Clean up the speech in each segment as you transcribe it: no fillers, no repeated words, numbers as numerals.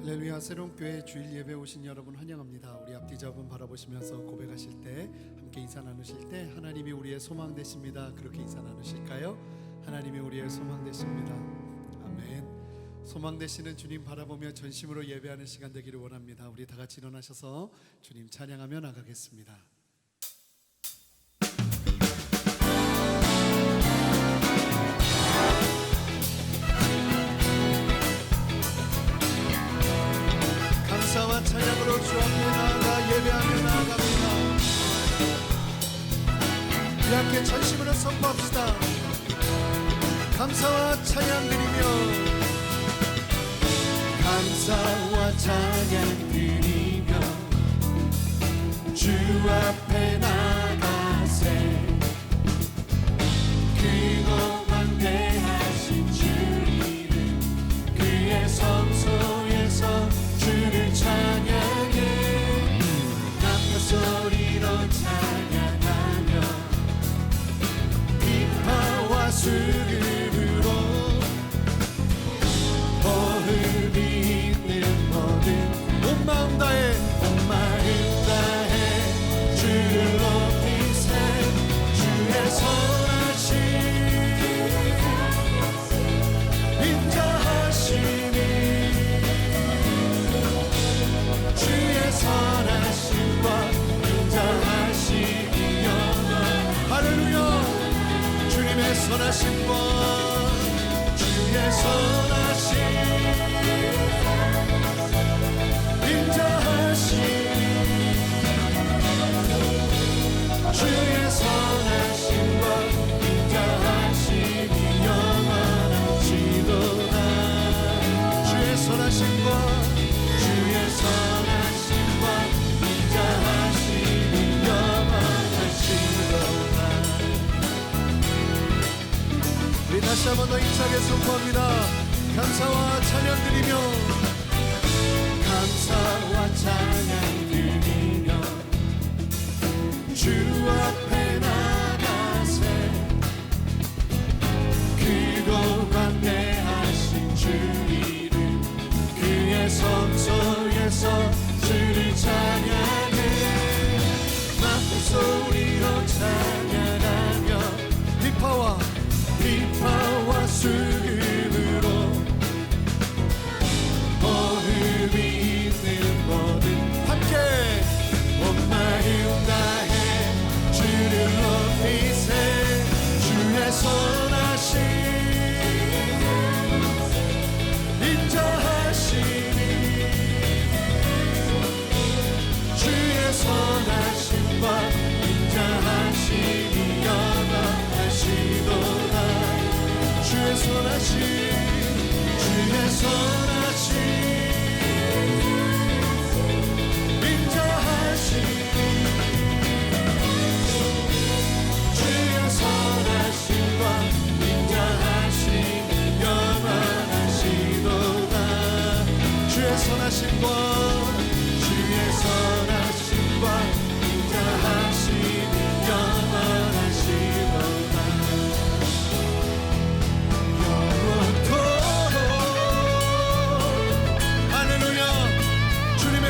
할렐루야. 새로운교회 주일 예배 오신 여러분 환영합니다. 우리 앞뒤 잡은 바라보시면서 고백하실 때, 함께 인사 나누실 때 하나님이 우리의 소망 되십니다, 그렇게 인사 나누실까요? 하나님이 우리의 소망 되십니다. 아멘. 소망 되시는 주님 바라보며 전심으로 예배하는 시간 되기를 원합니다. 우리 다 같이 일어나셔서 주님 찬양하며 나가겠습니다. 감사와 찬양으로 주 앞에 나아가 예배하며 나아갑니다. 우리 함께 전심으로 선포합시다. 감사와 찬양 드리며, 감사와 찬양 드리며 주 앞에 나가세. 크고 광대하신 주 이름, 그의 성소에서 주를 찬양해. 남과 소리로 찬양하며 비파와 수금으로 호흡이 있는 모든 온 마음 다해 주를 높이세. 주의 선하심 인자하심이, 주의 선하심과 인자하심이 영원. 할렐루야. 주님의 선하심과 주의 선하심 인자하심, 주의 선하심과 인자하심이 영원하시도다. 주의 선하심과 주의 선하심과 인자하심이 영원하시도다. 우리 다시 한번 더 힘차게 선포합니다. 감사와 찬양 드리며, 감사와 찬양 드리며 주 앞에 나가세. 크고 광대하신 주 이름, 그의 성소에서 주를 찬양해. 맘 소리로 찬양하며 비파와 수금으로 호흡이 있는 모든 함께 온 마음 다해 주를 높이세. 주의 선하심 인자하심이, 주의 선하심과 인자하심이 영원하시도다. 주의 선하심 주의 선하심 인자하심이, 주의 선하심과 인자하심이 영원하시도다. 주의 선하심과 주의 선하심과 인자하심이 영원하시도다.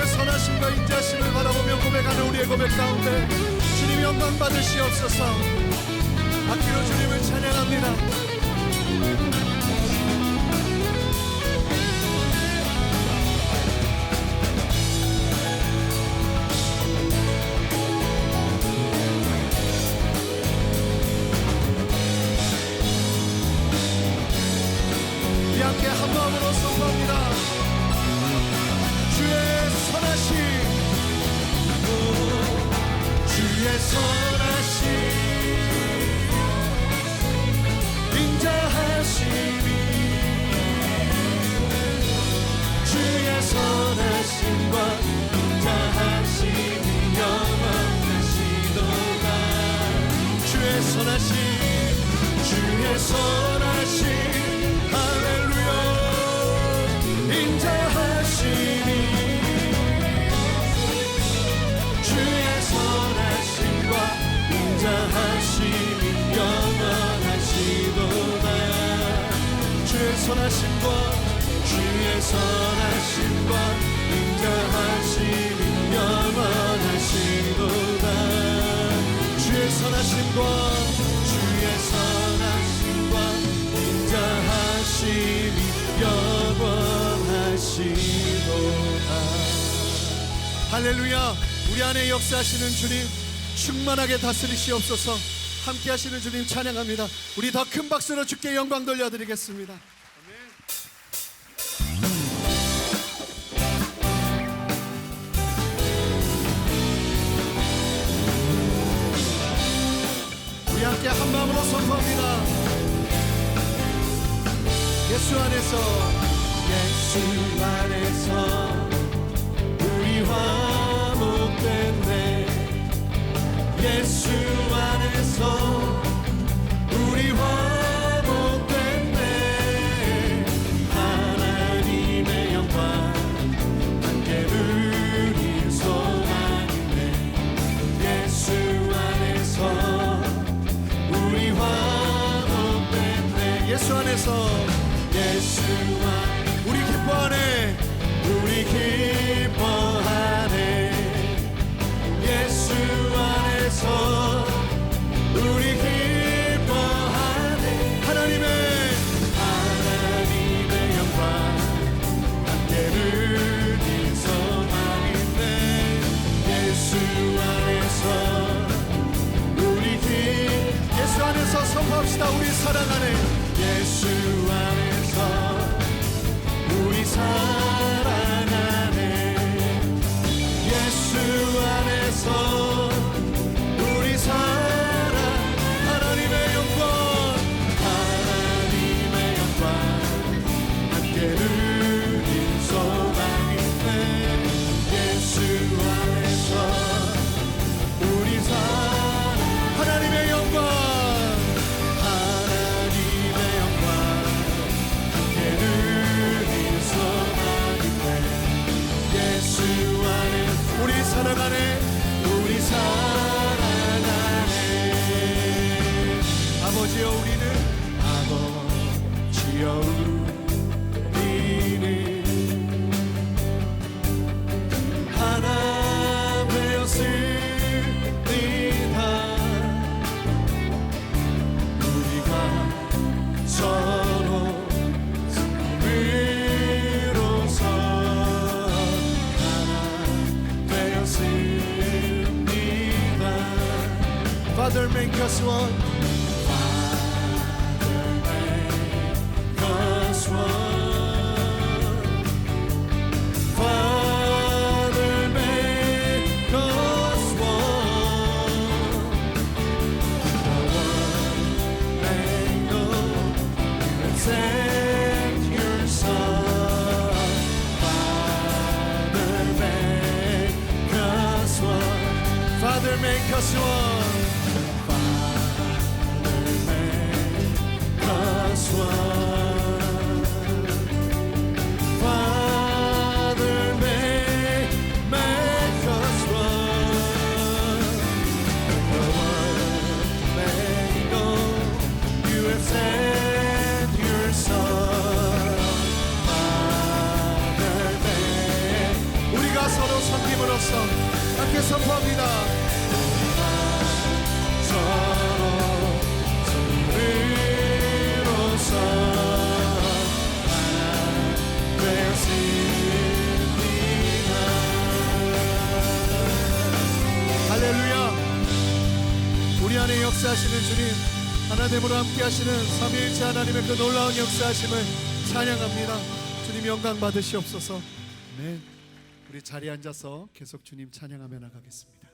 선하심과 인자심을 바라보며 고백하는 우리의 고백 가운데 주님 영광 받으시옵소서. 앞뒤로 주님을 찬양합니다. 우리 함께 한 마음으로 선포합니다. 주의 선하심, 주의 선하심 인자하심이, 주의 선하심과 인자하심이 영원하시도다. 주의 선하심 주의 선하심 할렐루야 인자하심이, 주의 선하심과 인자하심이 영원하시도다. 주의 선하심과 주의 선하심과 인자하심이 영원하시도다. 주의 선하심과 인자하심이 영원하시도다. 할렐루야. 우리 안에 역사하시는 주님 충만하게 다스리시옵소서. 함께 하시는 주님 찬양합니다. 우리 더 큰 박수로 주께 영광 돌려드리겠습니다. 우리 함께 한 마음으로 선포합니다. 예수 안에서 우리 화목됐네. 예수 안에서 우리 화목됐네. 하나님의 영광 함께 누릴 소망이네. 예수 안에서 우리 화목됐네. 예수 안에서 우리 기뻐하네. 우리 기뻐하네. 예수 안에서 우리 기뻐하네. 하나님의 영광 함께 누릴 소망인데. 예수 안에서 예수 안에서 선포합시다. 우리 사랑하네. 예수 안에서 우리 사랑하네. 예수 안에서 우리 사랑. 하나님의 영광 함께 누릴 소망인데. 예수 안에서 우리 사랑. 하나님의 영광 우리 사랑하네. 우리 사랑하네. 아버지여 우리는 하나 되었습니다. 우리가 서로 삶으로서 Father, make us one. Father, make us one. Father, make us one. The world may know you sent your Son. Father, make us one. Father, make us one. 서로 섬김으로써 함께 선포합니다. 서로 섬김으로써 하나 되었습니다. 할렐루야. 우리 안에 역사하시는 주님, 하나됨으로 함께 하시는 삼위일체 하나님의 그 놀라운 역사하심을 찬양합니다. 주님 영광 받으시옵소서. 네. 우리 자리에 앉아서 계속 주님 찬양하며 나가겠습니다.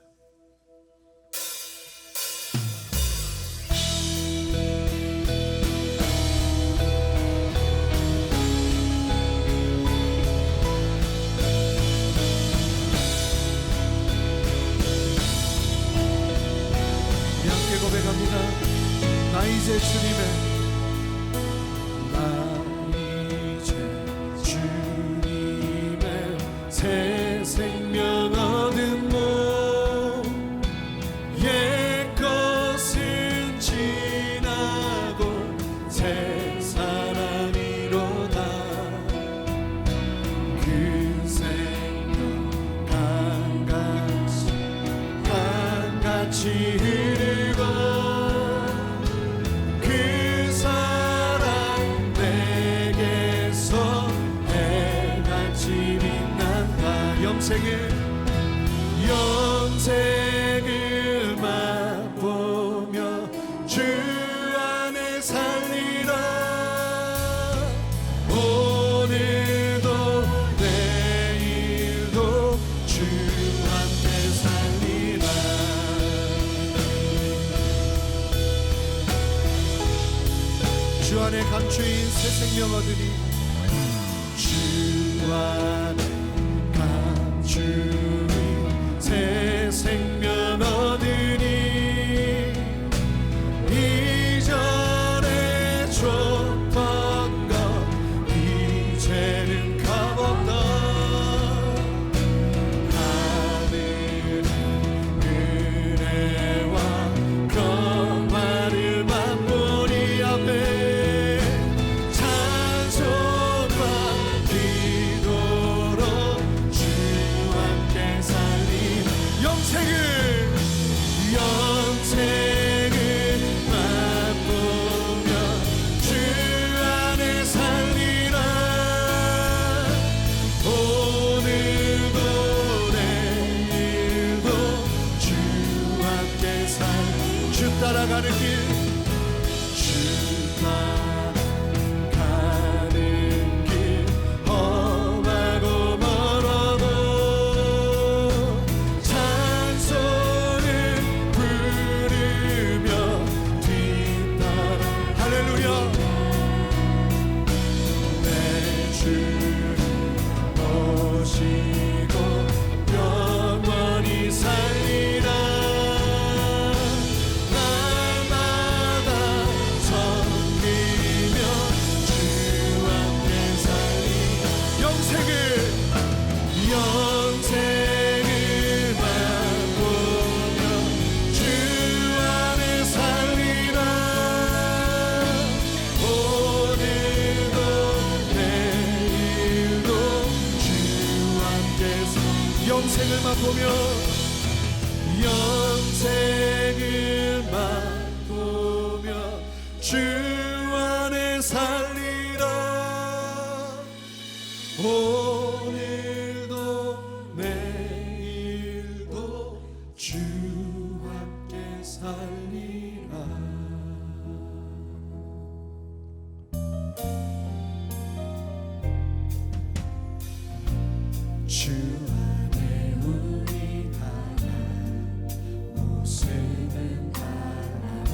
함께 고백합니다. 나 이제 주님의 새 생명 얻은 몸 영생을 맛보며 주 안에 살리라. 오늘도 내일도 주 함께 살리라. 주 안에 감추인 새 생명 얻으니 주 안에 감추인 새 생명 얻으니 이전에 줬던 것 이제는 값없다. 하늘의 은혜와 평화를 맛보니 앞에 찬송과 기도로 주 함께 살리 영생을 맛보며 주 안에 살리라. 오늘도 내일도 주 함께 주 따라가는 길, 주 따라가는 길 험하고 멀어도 찬송을 부르며 뒤따라. 할렐루야. 내 주 모시고 영원히 살리라. 날마다 섬기며 주 함께 살리 영생을 맛보며 주 안에 살리라. 오늘도 내일도 주 함께 영생을 맛보며 주 안에 살리라. 오늘도 내일도 주 함께 살리라. 주 안에 우리 하나 모습은 달라도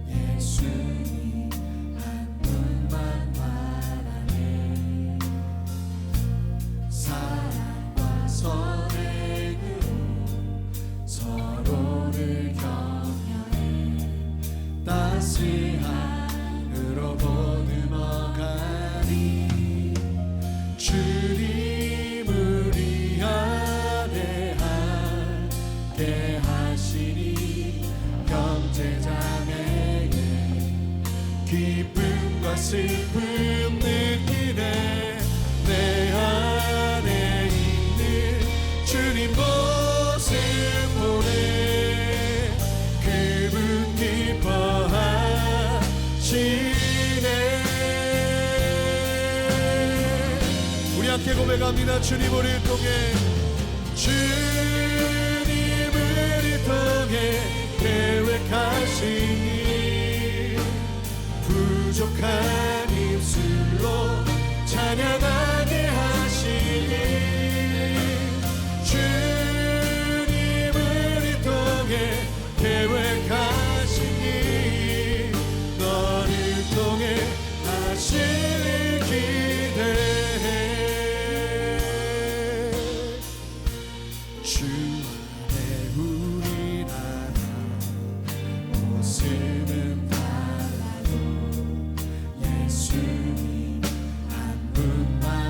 예수님 한 분만 말하네. 사랑과 선행으로 서로를 격려해 따스함으로 보듬어가니 주님 우리 안에 함께 하시니 형제자매의 기쁨과 슬픔 느끼네. 내 안에 있는 주님 모습 보네. 그분 기뻐하시네. 우리 함께 고백합니다. 주님 우리를 통해 주님 우리를 통해 계획하시니 부족한 입술로 찬양하게 하시니 주님 우리 통해 계획하시니 너를 통해 하실 기대해. 주 안에 우리 하나 모습은 달라도 예수님 한 분만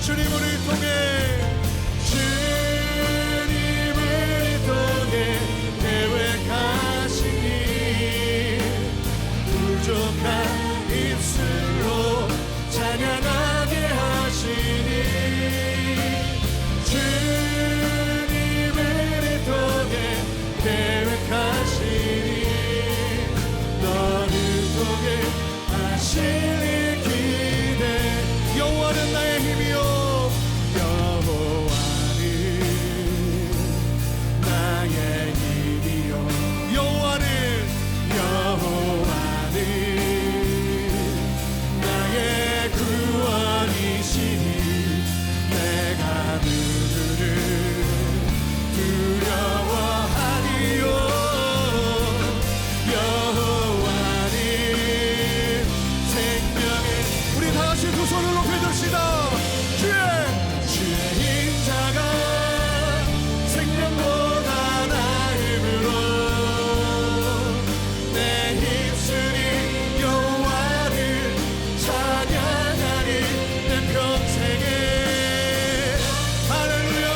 주님 우리 통해 주님을 통해 계획하시니 부족한 입술로 찬양하게 하시니 주님을 통해 계획하시니 너를 통해 하시니 기대 여호와는 나의 힘이요 여호와는 나의 힘이요 여호와는 나의 구원이시니 내가 누구를 두려워하리요 여호와는 생명의 우리 다같이 두 손을 높여줍시다. 주의 인자가 생명보다 나음으로 내 입술이 여호와를 찬양하리 내 평생에 할렐루야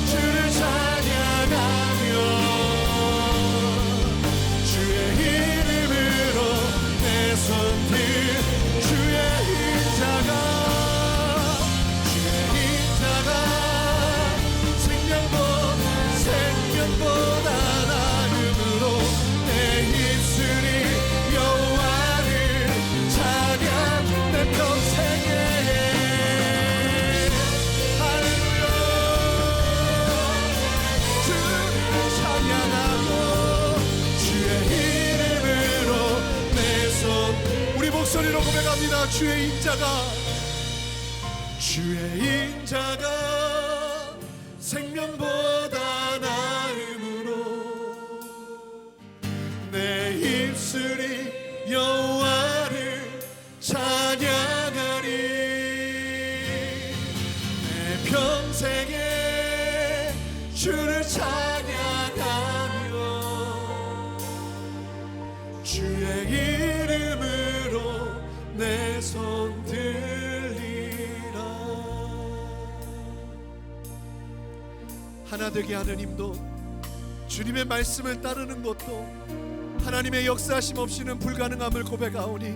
주를 찬양하며 주의 이름으로 내 손들 주의 인자가 생명보다 나음으로 내 입술이 여호와를 찬양 내 평생에 할렐루야 주를 찬양하고 주의 이름으로 내 손 우리 목소리로 고백합니다. 주의 인자가 생명보다 나음으로 내 입술이 여호와를 찬양하리 내 평생에 주를 찬양하며 주의 이름으로 내 손 들리라. 하나 되게 하는 힘도 주님의 말씀을 따르는 것도 하나님의 역사하심 없이는 불가능함을 고백하오니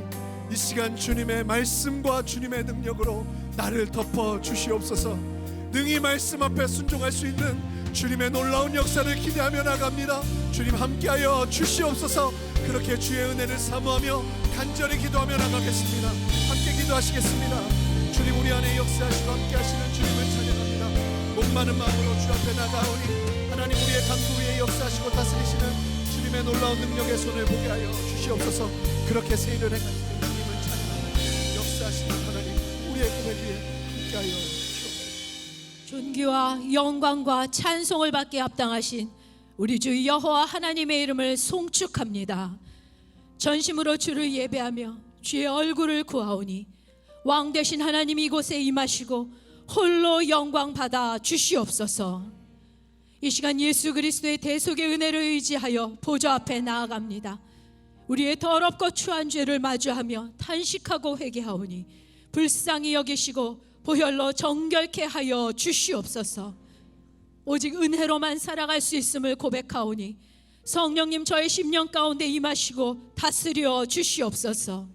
이 시간 주님의 말씀과 주님의 능력으로 나를 덮어 주시옵소서. 능히 말씀 앞에 순종할 수 있는 주님의 놀라운 역사를 기대하며 나갑니다. 주님 함께하여 주시옵소서. 그렇게 주의 은혜를 사모하며 간절히 기도하며 나가겠습니다. 함께 기도하시겠습니다. 주님 우리 안에 역사하시고 함께하시는 주님을 찬양합니다. 목마른 마음으로 주 앞에 나가오니 하나님 우리의 강구 위에 역사하시고 다스리시는 주님의 놀라운 능력의 손을 보게 하여 주시옵소서. 그렇게 새 일을 행하시는 주님을 찬양하며 역사하시는 하나님 우리의 고백 위에 함께하여 주시옵소서. 존귀와 영광과 찬송을 받게 합당하신 우리 주 여호와 하나님의 이름을 송축합니다. 전심으로 주를 예배하며 주의 얼굴을 구하오니 왕 되신 하나님 이곳에 임하시고 홀로 영광 받아 주시옵소서. 이 시간 예수 그리스도의 대속의 은혜를 의지하여 보좌 앞에 나아갑니다. 우리의 더럽고 추한 죄를 마주하며 탄식하고 회개하오니 불쌍히 여기시고 보혈로 정결케 하여 주시옵소서. 오직 은혜로만 살아갈 수 있음을 고백하오니 성령님 저의 심령 가운데 임하시고 다스려 주시옵소서.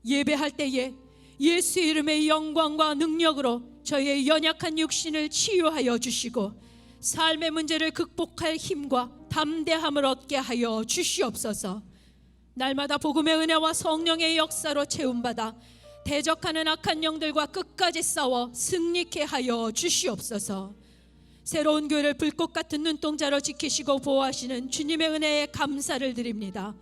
예배할 때에 예수 이름의 영광과 능력으로 저의 연약한 육신을 치유하여 주시고 삶의 문제를 극복할 힘과 담대함을 얻게 하여 주시옵소서. 날마다 복음의 은혜와 성령의 역사로 채움받아 대적하는 악한 영들과 끝까지 싸워 승리케 하여 주시옵소서. 새로운 교회를 불꽃 같은 눈동자로 지키시고 보호하시는 주님의 은혜에 감사를 드립니다.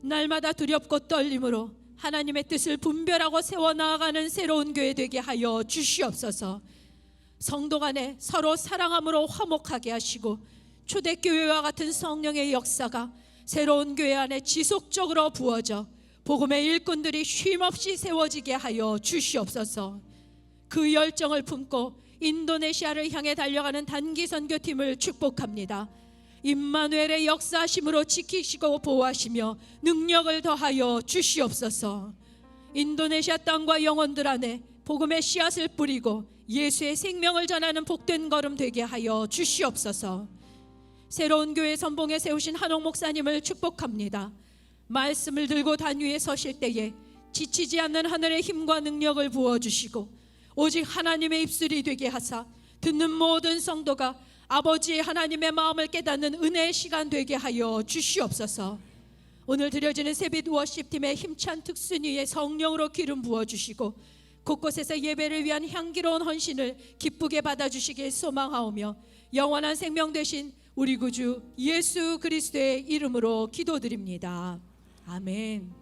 날마다 두렵고 떨림으로 하나님의 뜻을 분별하고 세워나가는 새로운 교회 되게 하여 주시옵소서. 성도 간에 서로 사랑함으로 화목하게 하시고 초대교회와 같은 성령의 역사가 새로운 교회 안에 지속적으로 부어져 복음의 일꾼들이 쉼없이 세워지게 하여 주시옵소서. 그 열정을 품고 인도네시아를 향해 달려가는 단기 선교팀을 축복합니다. 임마누엘의 역사하심으로 지키시고 보호하시며 능력을 더하여 주시옵소서. 인도네시아 땅과 영혼들 안에 복음의 씨앗을 뿌리고 예수의 생명을 전하는 복된 걸음 되게 하여 주시옵소서. 새로운 교회 선봉에 세우신 한옥 목사님을 축복합니다. 말씀을 들고 단 위에 서실 때에 지치지 않는 하늘의 힘과 능력을 부어주시고 오직 하나님의 입술이 되게 하사 듣는 모든 성도가 아버지의 하나님의 마음을 깨닫는 은혜의 시간 되게 하여 주시옵소서. 오늘 드려지는 세빛 워십팀의 힘찬 특순위에 성령으로 기름 부어주시고 곳곳에서 예배를 위한 향기로운 헌신을 기쁘게 받아주시길 소망하오며 영원한 생명 되신 우리 구주 예수 그리스도의 이름으로 기도드립니다. 아멘.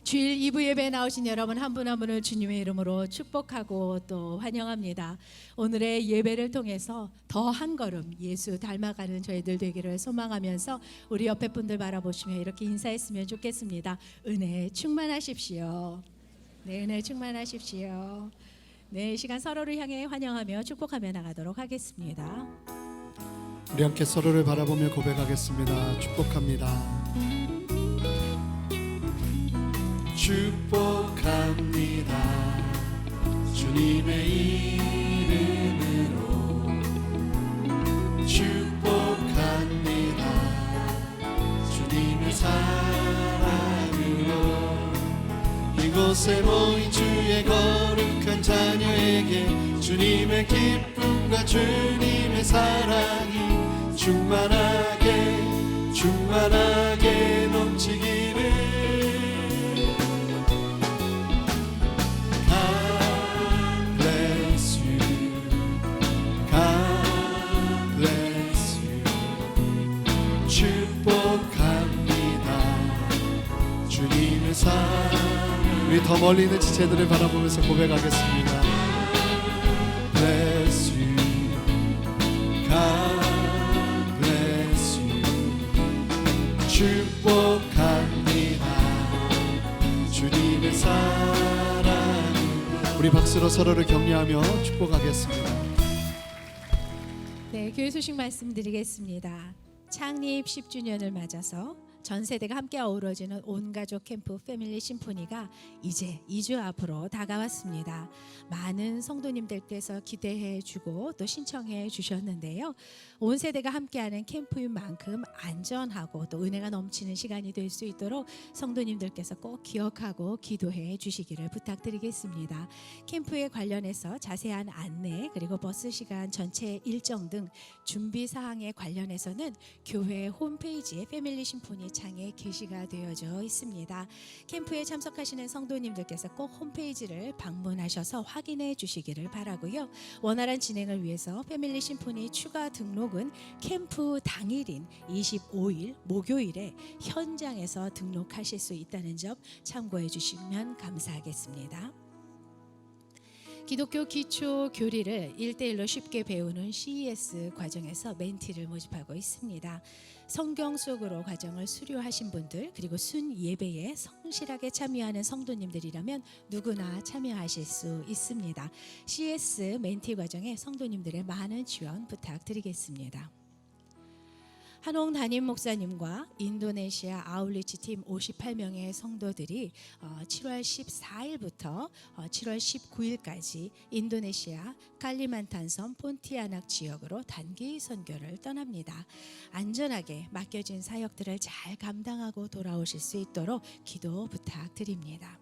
주일 2부 예배에 나오신 여러분 한 분 한 분을 주님의 이름으로 축복하고 또 환영합니다. 오늘의 예배를 통해서 더 한 걸음 예수 닮아가는 저희들 되기를 소망하면서 우리 옆에 분들 바라보시며 이렇게 인사했으면 좋겠습니다. 은혜 충만하십시오. 네, 은혜 충만하십시오. 네, 이 시간 서로를 향해 환영하며 축복하며 나가도록 하겠습니다. 우리 함께 서로를 바라보며 고백하겠습니다. 축복합니다. 축복합니다. 주님의 이름으로 축복합니다. 주님의 사랑으로 이곳에 모인 주의 거룩한 자녀에게 주님의 기쁨과 주님의 사랑이 충만하게 넘치기를. God bless you. God bless you. 축복합니다. 주님의 사랑. 우리 더 멀리 있는 지체들을 바라보면서 고백하겠습니다. Bless you. God bless you. 축복합니다. 주님의 사랑. 우리 박수로 서로를 격려하며 축복하겠습니다. 네, 교회 소식 말씀드리겠습니다. 창립 10주년을 맞아서 전 세대가 함께 어우러지는 온가족 캠프 패밀리 심포니가 이제 2주 앞으로 다가왔습니다. 많은 성도님들께서 기대해 주고 또 신청해 주셨는데요. 온 세대가 함께하는 캠프인 만큼 안전하고 또 은혜가 넘치는 시간이 될 수 있도록 성도님들께서 꼭 기억하고 기도해 주시기를 부탁드리겠습니다. 캠프에 관련해서 자세한 안내 그리고 버스 시간 전체 일정 등 준비 사항에 관련해서는 교회 홈페이지에 패밀리 심포니 창에 게시가 되어져 있습니다. 캠프에 참석하시는 성도님들께서 꼭 홈페이지를 방문하셔서 확인해 주시기를 바라고요. 원활한 진행을 위해서 패밀리 심포니 추가 등록은 캠프 당일인 25일 목요일에 현장에서 등록하실 수 있다는 점 참고해 주시면 감사하겠습니다. 기독교 기초 교리를 1대1로 쉽게 배우는 CES 과정에서 멘티를 모집하고 있습니다. 성경 속으로 과정을 수료하신 분들 그리고 순 예배에 성실하게 참여하는 성도님들이라면 누구나 참여하실 수 있습니다. CES 멘티 과정에 성도님들의 많은 지원 부탁드리겠습니다. 한옥 담임 목사님과 인도네시아 아울리치 팀 58명의 성도들이 7월 14일부터 7월 19일까지 인도네시아 칼리만탄섬 폰티아낙 지역으로 단기 선교를 떠납니다. 안전하게 맡겨진 사역들을 잘 감당하고 돌아오실 수 있도록 기도 부탁드립니다.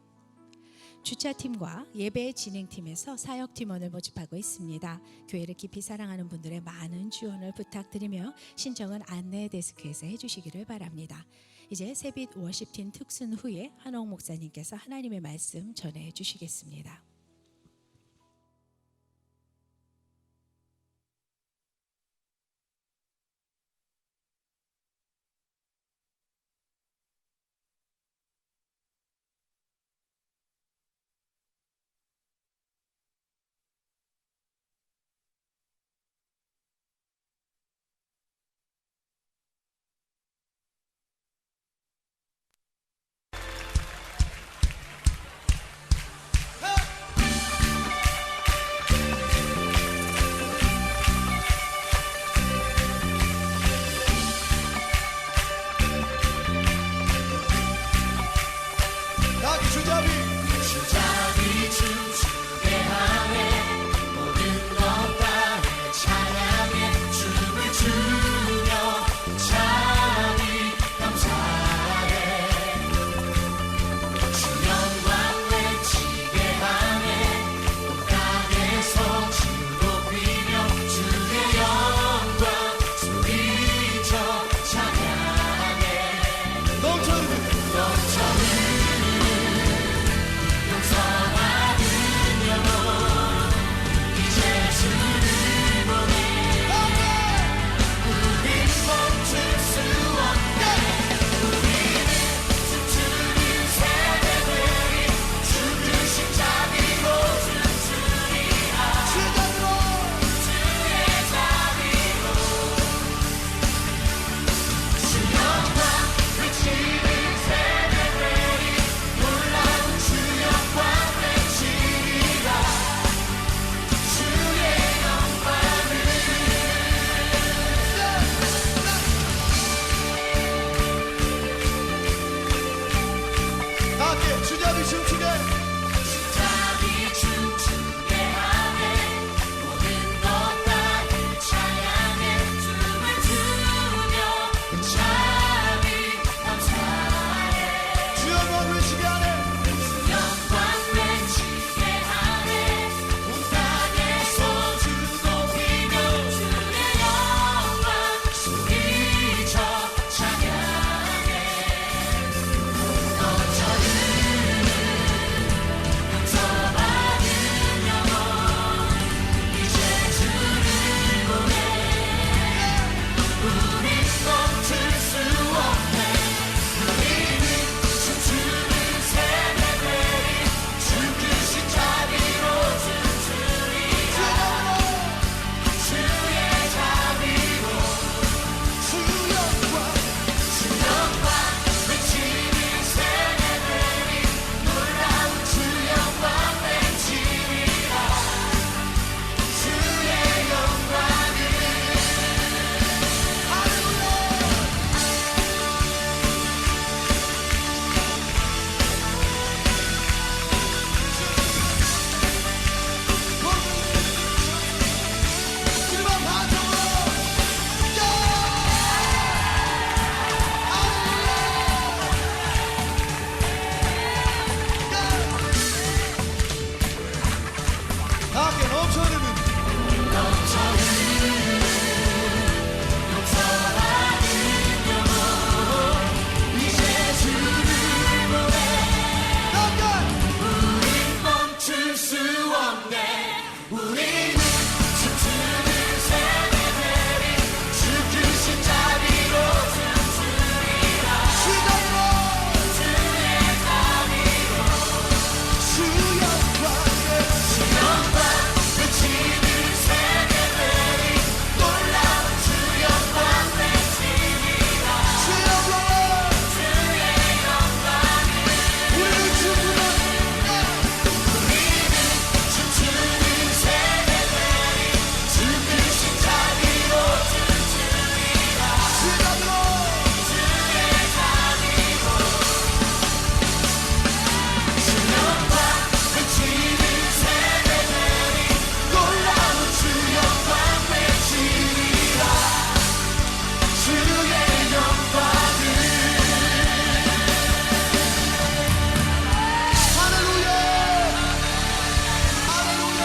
주차팀과 예배 진행팀에서 사역팀원을 모집하고 있습니다. 교회를 깊이 사랑하는 분들의 많은 지원을 부탁드리며 신청은 안내 데스크에서 해주시기를 바랍니다. 이제 세빛 워십팀 특순 후에 한옥 목사님께서 하나님의 말씀 전해주시겠습니다. 주잡이 춤추 주잡이 춤추게 주잡이 춤추게 하네 모든 것 다 그 찬양에 춤을 추며 주잡이 감사해 주 영광 외치게 하네 영광 외치게 하네 온 땅에서 주 높이며 주의 영광 소리쳐 찬양해 너저 용서받은 영혼 이제 주를 보내 우린 멈출 수 없네 우리는 춤추는 세대들이 주 그 십자비로 춤추리라 주의 자비로 주 영광 주 영광 외치는 세대들이 놀라운 주 영광 외치리라 주의 영광을 주님만 반성으로 다 함께 넘쳐 흐르는 이제 주를 보내 함께 멈출 수 없네 우리는 춤추는 세대들이 주 그 십자비로 춤추리라 주의 자비로 주 영광 주 영광 외치는 세대들이 놀라운 주 영광 외치리라 주 영광 주의 영광을 우리는 주구나 우리는 춤추는 세대들이 주 그 십자비로 춤추리라 주님으로 주의 자비로 주 영광 외치는 세대들이 놀라운 주 영광 외치리라 주의 영광을 할렐루야 할렐루야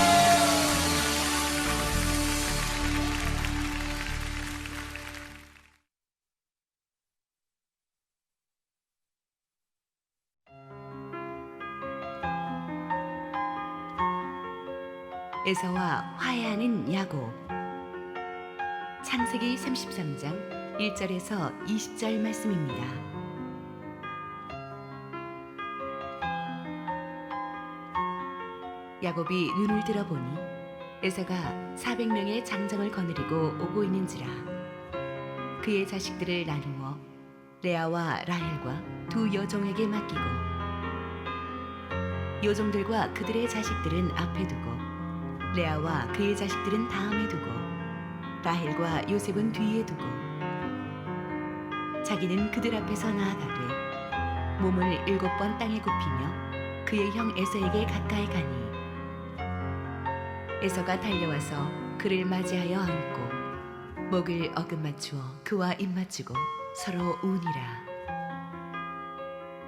에서와 화해하는 야곱. 창세기 33장 1절에서 20절 말씀입니다. 야곱이 눈을 들어보니 에서가 400명의 장정을 거느리고 오고 있는지라. 그의 자식들을 나누어 레아와 라헬과 두 여종에게 맡기고 여종들과 그들의 자식들은 앞에 두고 레아와 그의 자식들은 다음에 두고 라헬과 요셉은 뒤에 두고 자기는 그들 앞에서 나아가되 몸을 7번 땅에 굽히며 그의 형 에서에게 가까이 가니 에서가 달려와서 그를 맞이하여 안고 목을 어긋맞추어 그와 입맞추고 서로 우니라.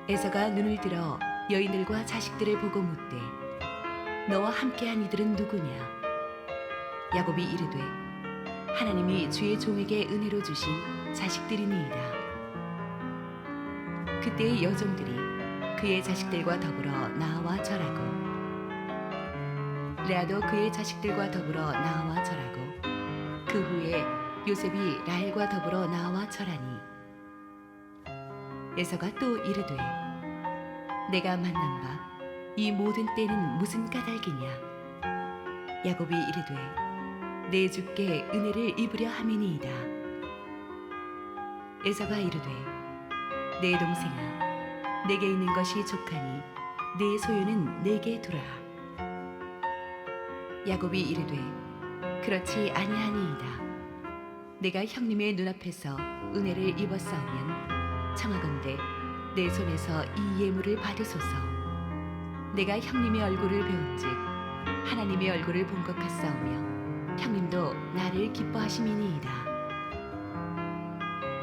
에서가 눈을 들어 여인들과 자식들을 보고 묻되 너와 함께한 이들은 누구냐? 야곱이 이르되 하나님이 주의 종에게 은혜로 주신 자식들이니이다. 그때의 여종들이 그의 자식들과 더불어 나와 절하고 레아도 그의 자식들과 더불어 나와 절하고 그 후에 요셉이 라헬과 더불어 나와 절하니 에서가 또 이르되 내가 만난 바 이 모든 때는 무슨 까닭이냐? 야곱이 이르되 내 주께 은혜를 입으려 함이니이다. 에서가 이르되 내 동생아 내게 있는 것이 족하니 내 소유는 내게 두라. 야곱이 이르되 그렇지 아니하니이다. 내가 형님의 눈앞에서 은혜를 입었사오면 청하건대 내 손에서 이 예물을 받으소서. 내가 형님의 얼굴을 배운즉 하나님의 얼굴을 본 것 같사오며 형님도 나를 기뻐하심이니이다.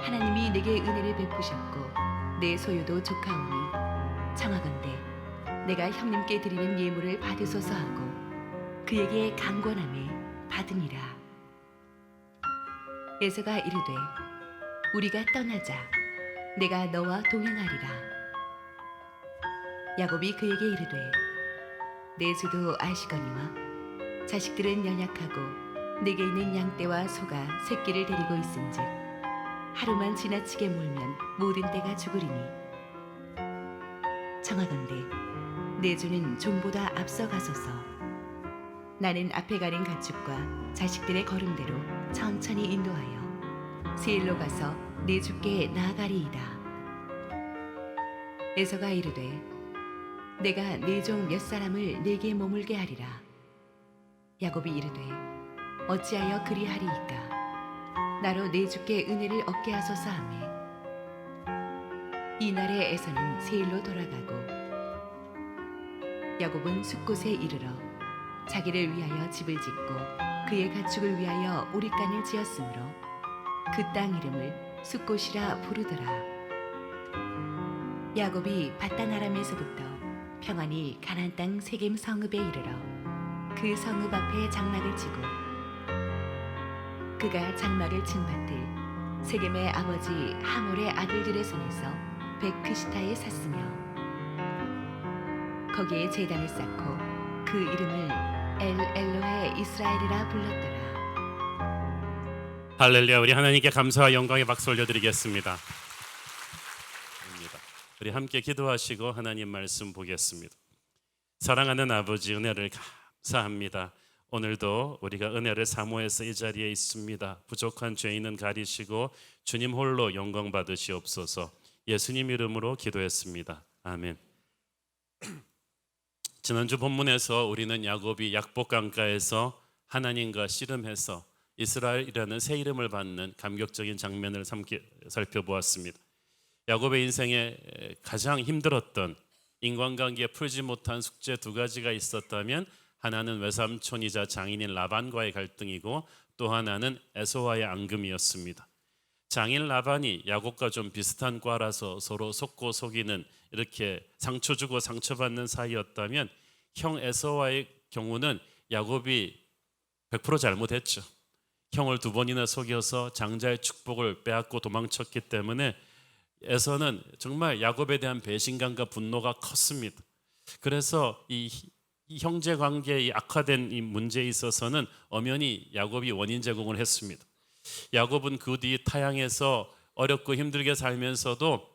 하나님이 내게 은혜를 베푸셨고 내 소유도 조카오니 청하건대 내가 형님께 드리는 예물을 받으소서 하고 그에게 강권함에 받으니라. 에서가 이르되 우리가 떠나자 내가 너와 동행하리라. 야곱이 그에게 이르되 내 주도 아시거니와 자식들은 연약하고 내게 있는 양떼와 소가 새끼를 데리고 있은즉 하루만 지나치게 몰면 모든 떼가 죽으리니 청하건대 내 주는 종보다 앞서가소서. 나는 앞에 가는 가축과 자식들의 걸음대로 천천히 인도하여 세일로 가서 내 주께 나아가리이다. 에서가 이르되 내가 네 종 몇 사람을 내게 머물게 하리라. 야곱이 이르되 어찌하여 그리하리이까? 나로 내 주께 은혜를 얻게 하소서 하매 이날에 에서는 세일로 돌아가고 야곱은 숫곳에 이르러 자기를 위하여 집을 짓고 그의 가축을 위하여 오랫간을 지었으므로 그 땅 이름을 숫곳이라 부르더라. 야곱이 바단 아람에서부터 평안히 가나안 땅 세겜 성읍에 이르러 그 성읍 앞에 장막을 치고 그가 장막을 친 밭을 세겜의 아버지 하몰의 아들들의 손에서 베크시타에 샀으며 거기에 제단을 쌓고 그 이름을 엘 엘로헤 이스라엘이라 불렀더라. 할렐루야. 우리 하나님께 감사와 영광의 박수 올려드리겠습니다. 우리 함께 기도하시고 하나님 말씀 보겠습니다. 사랑하는 아버지, 은혜를 감사합니다. 오늘도 우리가 은혜를 사모해서 이 자리에 있습니다. 부족한 죄인은 가리시고 주님 홀로 영광 받으시옵소서. 예수님 이름으로 기도했습니다. 아멘. 지난주 본문에서 우리는 야곱이 약복강가에서 하나님과 씨름해서 이스라엘이라는 새 이름을 받는 감격적인 장면을 살펴보았습니다. 야곱의 인생에 가장 힘들었던 인간관계에 풀지 못한 숙제 두 가지가 있었다면 하나는 외삼촌이자 장인인 라반과의 갈등이고 또 하나는 에서와의 앙금이었습니다. 장인 라반이 야곱과 좀 비슷한 과라서 서로 속고 속이는 이렇게 상처 주고 상처받는 사이였다면 형 에서와의 경우는 야곱이 100% 잘못했죠. 형을 두 번이나 속여서 장자의 축복을 빼앗고 도망쳤기 때문에 에서는 정말 야곱에 대한 배신감과 분노가 컸습니다. 그래서 이 형제 관계의 악화된 이 문제에 있어서는 엄연히 야곱이 원인 제공을 했습니다. 야곱은 그 뒤 타향에서 어렵고 힘들게 살면서도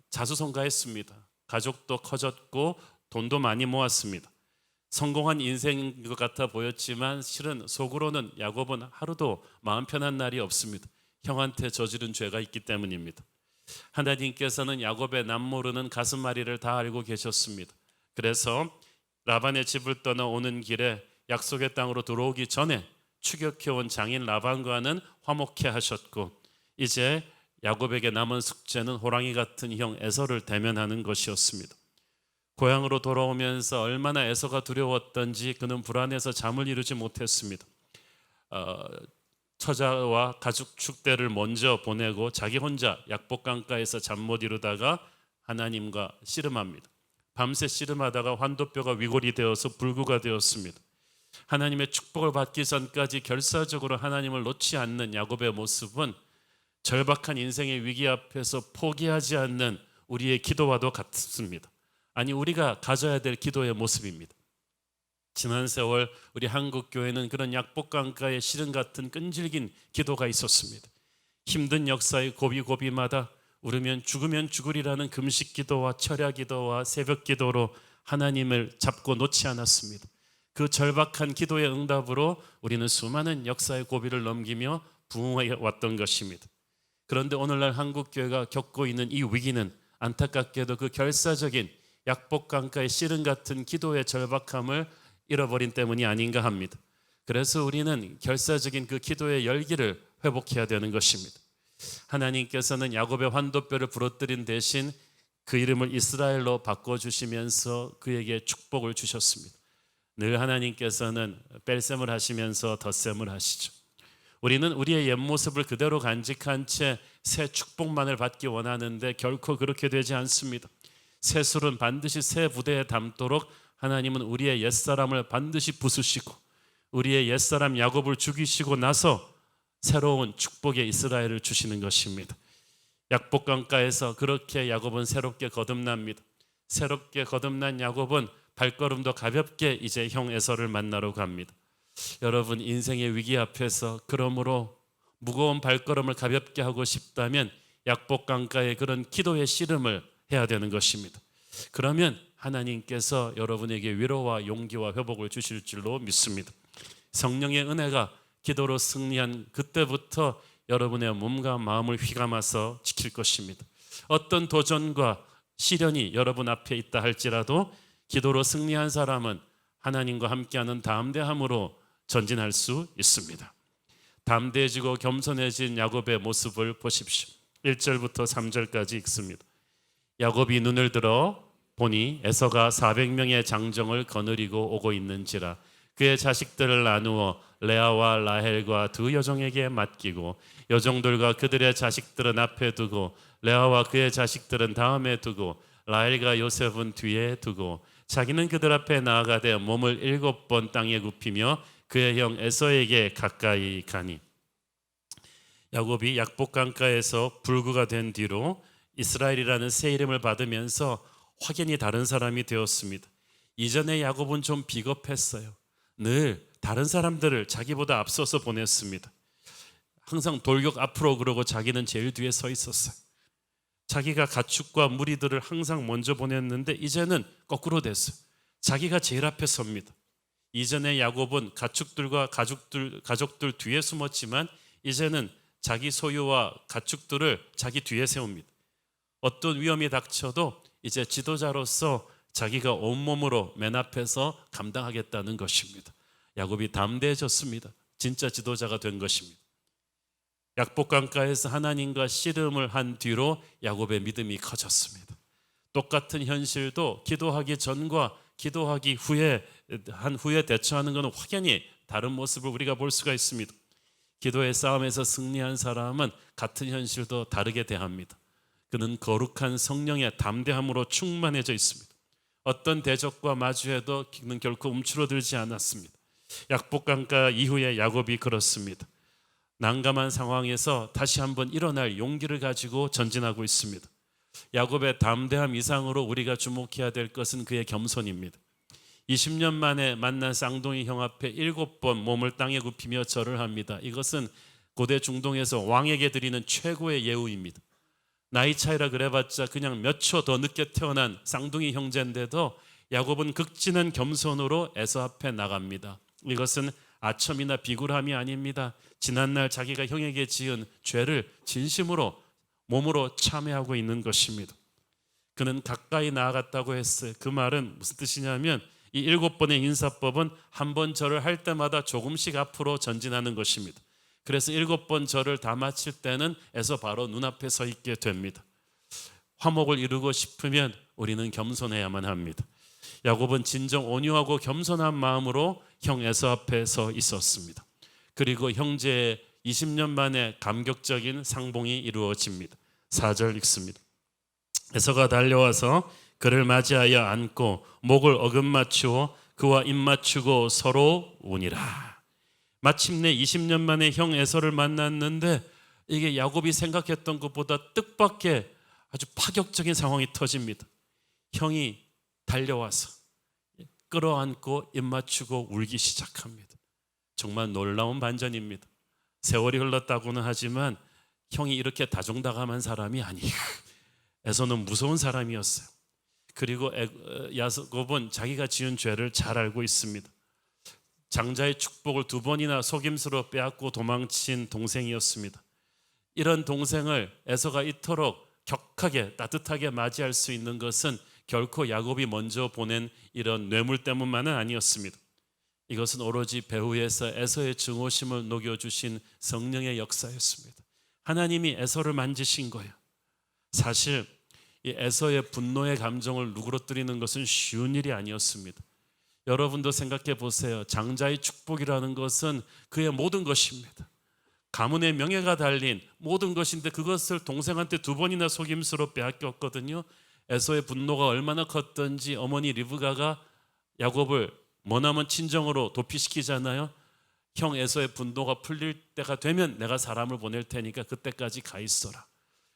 자수성가했습니다. 가족도 커졌고 돈도 많이 모았습니다. 성공한 인생인 것 같아 보였지만 실은 속으로는 야곱은 하루도 마음 편한 날이 없습니다. 형한테 저지른 죄가 있기 때문입니다. 하나님께서는 야곱의 남모르는 가슴앓이를 다 알고 계셨습니다. 그래서 라반의 집을 떠나 오는 길에 약속의 땅으로 들어오기 전에 추격해온 장인 라반과는 화목해 하셨고 이제 야곱에게 남은 숙제는 호랑이 같은 형 에서를 대면하는 것이었습니다. 고향으로 돌아오면서 얼마나 에서가 두려웠던지 그는 불안해서 잠을 이루지 못했습니다. 처자와 가족 축대를 먼저 보내고 자기 혼자 약복강가에서 잠 못 이루다가 하나님과 씨름합니다. 밤새 씨름하다가 환도뼈가 위골이 되어서 불구가 되었습니다. 하나님의 축복을 받기 전까지 결사적으로 하나님을 놓지 않는 야곱의 모습은 절박한 인생의 위기 앞에서 포기하지 않는 우리의 기도와도 같습니다. 아니, 우리가 가져야 될 기도의 모습입니다. 지난 세월 우리 한국교회는 그런 약복강가의 시름 같은 끈질긴 기도가 있었습니다. 힘든 역사의 고비고비마다 울으면 죽으면 죽으리라는 금식 기도와 철야 기도와 새벽 기도로 하나님을 잡고 놓지 않았습니다. 그 절박한 기도의 응답으로 우리는 수많은 역사의 고비를 넘기며 부흥해 왔던 것입니다. 그런데 오늘날 한국교회가 겪고 있는 이 위기는 안타깝게도 그 결사적인 약복강가의 씨름 같은 기도의 절박함을 잃어버린 때문이 아닌가 합니다. 그래서 우리는 결사적인 그 기도의 열기를 회복해야 되는 것입니다. 하나님께서는 야곱의 환도뼈를 부러뜨린 대신 그 이름을 이스라엘로 바꿔주시면서 그에게 축복을 주셨습니다. 늘 하나님께서는 뺄셈을 하시면서 덧셈을 하시죠. 우리는 우리의 옛 모습을 그대로 간직한 채 새 축복만을 받기 원하는데 결코 그렇게 되지 않습니다. 새 술은 반드시 새 부대에 담도록 하나님은 우리의 옛사람을 반드시 부수시고 우리의 옛사람 야곱을 죽이시고 나서 새로운 축복의 이스라엘을 주시는 것입니다. 약복강가에서 그렇게 야곱은 새롭게 거듭납니다. 새롭게 거듭난 야곱은 발걸음도 가볍게 이제 형 에서를 만나러 갑니다. 여러분, 인생의 위기 앞에서 그러므로 무거운 발걸음을 가볍게 하고 싶다면 약복강가의 그런 기도의 씨름을 해야 되는 것입니다. 그러면 하나님께서 여러분에게 위로와 용기와 회복을 주실 줄로 믿습니다. 성령의 은혜가 기도로 승리한 그때부터 여러분의 몸과 마음을 휘감아서 지킬 것입니다. 어떤 도전과 시련이 여러분 앞에 있다 할지라도 기도로 승리한 사람은 하나님과 함께하는 담대함으로 전진할 수 있습니다. 담대해지고 겸손해진 야곱의 모습을 보십시오. 1절부터 3절까지 읽습니다. 야곱이 눈을 들어 보니 에서가 400명의 장정을 거느리고 오고 있는지라. 그의 자식들을 나누어 레아와 라헬과 두 여종에게 맡기고 여종들과 그들의 자식들은 앞에 두고 레아와 그의 자식들은 다음에 두고 라헬과 요셉은 뒤에 두고 자기는 그들 앞에 나아가되 몸을 7번 땅에 굽히며 그의 형 에서에게 가까이 가니. 야곱이 약복강가에서 불구가 된 뒤로 이스라엘이라는 새 이름을 받으면서 확연히 다른 사람이 되었습니다. 이전에 야곱은 좀 비겁했어요. 늘 다른 사람들을 자기보다 앞서서 보냈습니다. 항상 돌격 앞으로 그러고 자기는 제일 뒤에 서 있었어요. 자기가 가축과 무리들을 항상 먼저 보냈는데 이제는 거꾸로 됐어요. 자기가 제일 앞에 섭니다. 이전에 야곱은 가축들과 가족들 뒤에 숨었지만 이제는 자기 소유와 가축들을 자기 뒤에 세웁니다. 어떤 위험이 닥쳐도 이제 지도자로서 자기가 온몸으로 맨 앞에서 감당하겠다는 것입니다. 야곱이 담대해졌습니다. 진짜 지도자가 된 것입니다. 약복강가에서 하나님과 씨름을 한 뒤로 야곱의 믿음이 커졌습니다. 똑같은 현실도 기도하기 전과 기도하기 후에 대처하는 것은 확연히 다른 모습을 우리가 볼 수가 있습니다. 기도의 싸움에서 승리한 사람은 같은 현실도 다르게 대합니다. 그는 거룩한 성령의 담대함으로 충만해져 있습니다. 어떤 대적과 마주해도 그는 결코 움츠러들지 않았습니다. 약복강가 이후에 야곱이 그렇습니다. 난감한 상황에서 다시 한번 일어날 용기를 가지고 전진하고 있습니다. 야곱의 담대함 이상으로 우리가 주목해야 될 것은 그의 겸손입니다. 20년 만에 만난 쌍둥이 형 앞에 7번 몸을 땅에 굽히며 절을 합니다. 이것은 고대 중동에서 왕에게 드리는 최고의 예우입니다. 나이 차이라 그래봤자 그냥 몇 초 더 늦게 태어난 쌍둥이 형제인데도 야곱은 극진한 겸손으로 에서 앞에 나갑니다. 이것은 아첨이나 비굴함이 아닙니다. 지난날 자기가 형에게 지은 죄를 진심으로 몸으로 참회하고 있는 것입니다. 그는 가까이 나아갔다고 했어요. 그 말은 무슨 뜻이냐면 이 7번의 인사법은 한 번 절을 할 때마다 조금씩 앞으로 전진하는 것입니다. 그래서 7번 절을 다 마칠 때는 에서 바로 눈앞에 서 있게 됩니다. 화목을 이루고 싶으면 우리는 겸손해야만 합니다. 야곱은 진정 온유하고 겸손한 마음으로 형 에서 앞에 서 있었습니다. 그리고 형제의 20년 만에 감격적인 상봉이 이루어집니다. 4절 읽습니다. 에서가 달려와서 그를 맞이하여 안고 목을 어긋맞추어 그와 입맞추고 서로 우니라. 마침내 20년 만에 형 에서를 만났는데 이게 야곱이 생각했던 것보다 뜻밖의 아주 파격적인 상황이 터집니다. 형이 달려와서 끌어안고 입맞추고 울기 시작합니다. 정말 놀라운 반전입니다. 세월이 흘렀다고는 하지만 형이 이렇게 다정다감한 사람이 아니에요. 에서는 무서운 사람이었어요. 그리고 야곱은 자기가 지은 죄를 잘 알고 있습니다. 장자의 축복을 2번이나 속임수로 빼앗고 도망친 동생이었습니다. 이런 동생을 에서가 이토록 격하게 따뜻하게 맞이할 수 있는 것은 결코 야곱이 먼저 보낸 이런 뇌물 때문만은 아니었습니다. 이것은 오로지 배후에서 에서의 증오심을 녹여주신 성령의 역사였습니다. 하나님이 에서를 만지신 거예요. 사실 이 에서의 분노의 감정을 누그러뜨리는 것은 쉬운 일이 아니었습니다. 여러분도 생각해 보세요. 장자의 축복이라는 것은 그의 모든 것입니다. 가문의 명예가 달린 모든 것인데 그것을 동생한테 2번이나 속임수로 빼앗겼거든요. 에서의 분노가 얼마나 컸던지 어머니 리브가가 야곱을 머나먼 친정으로 도피시키잖아요. 형 에서의 분노가 풀릴 때가 되면 내가 사람을 보낼 테니까 그때까지 가 있어라.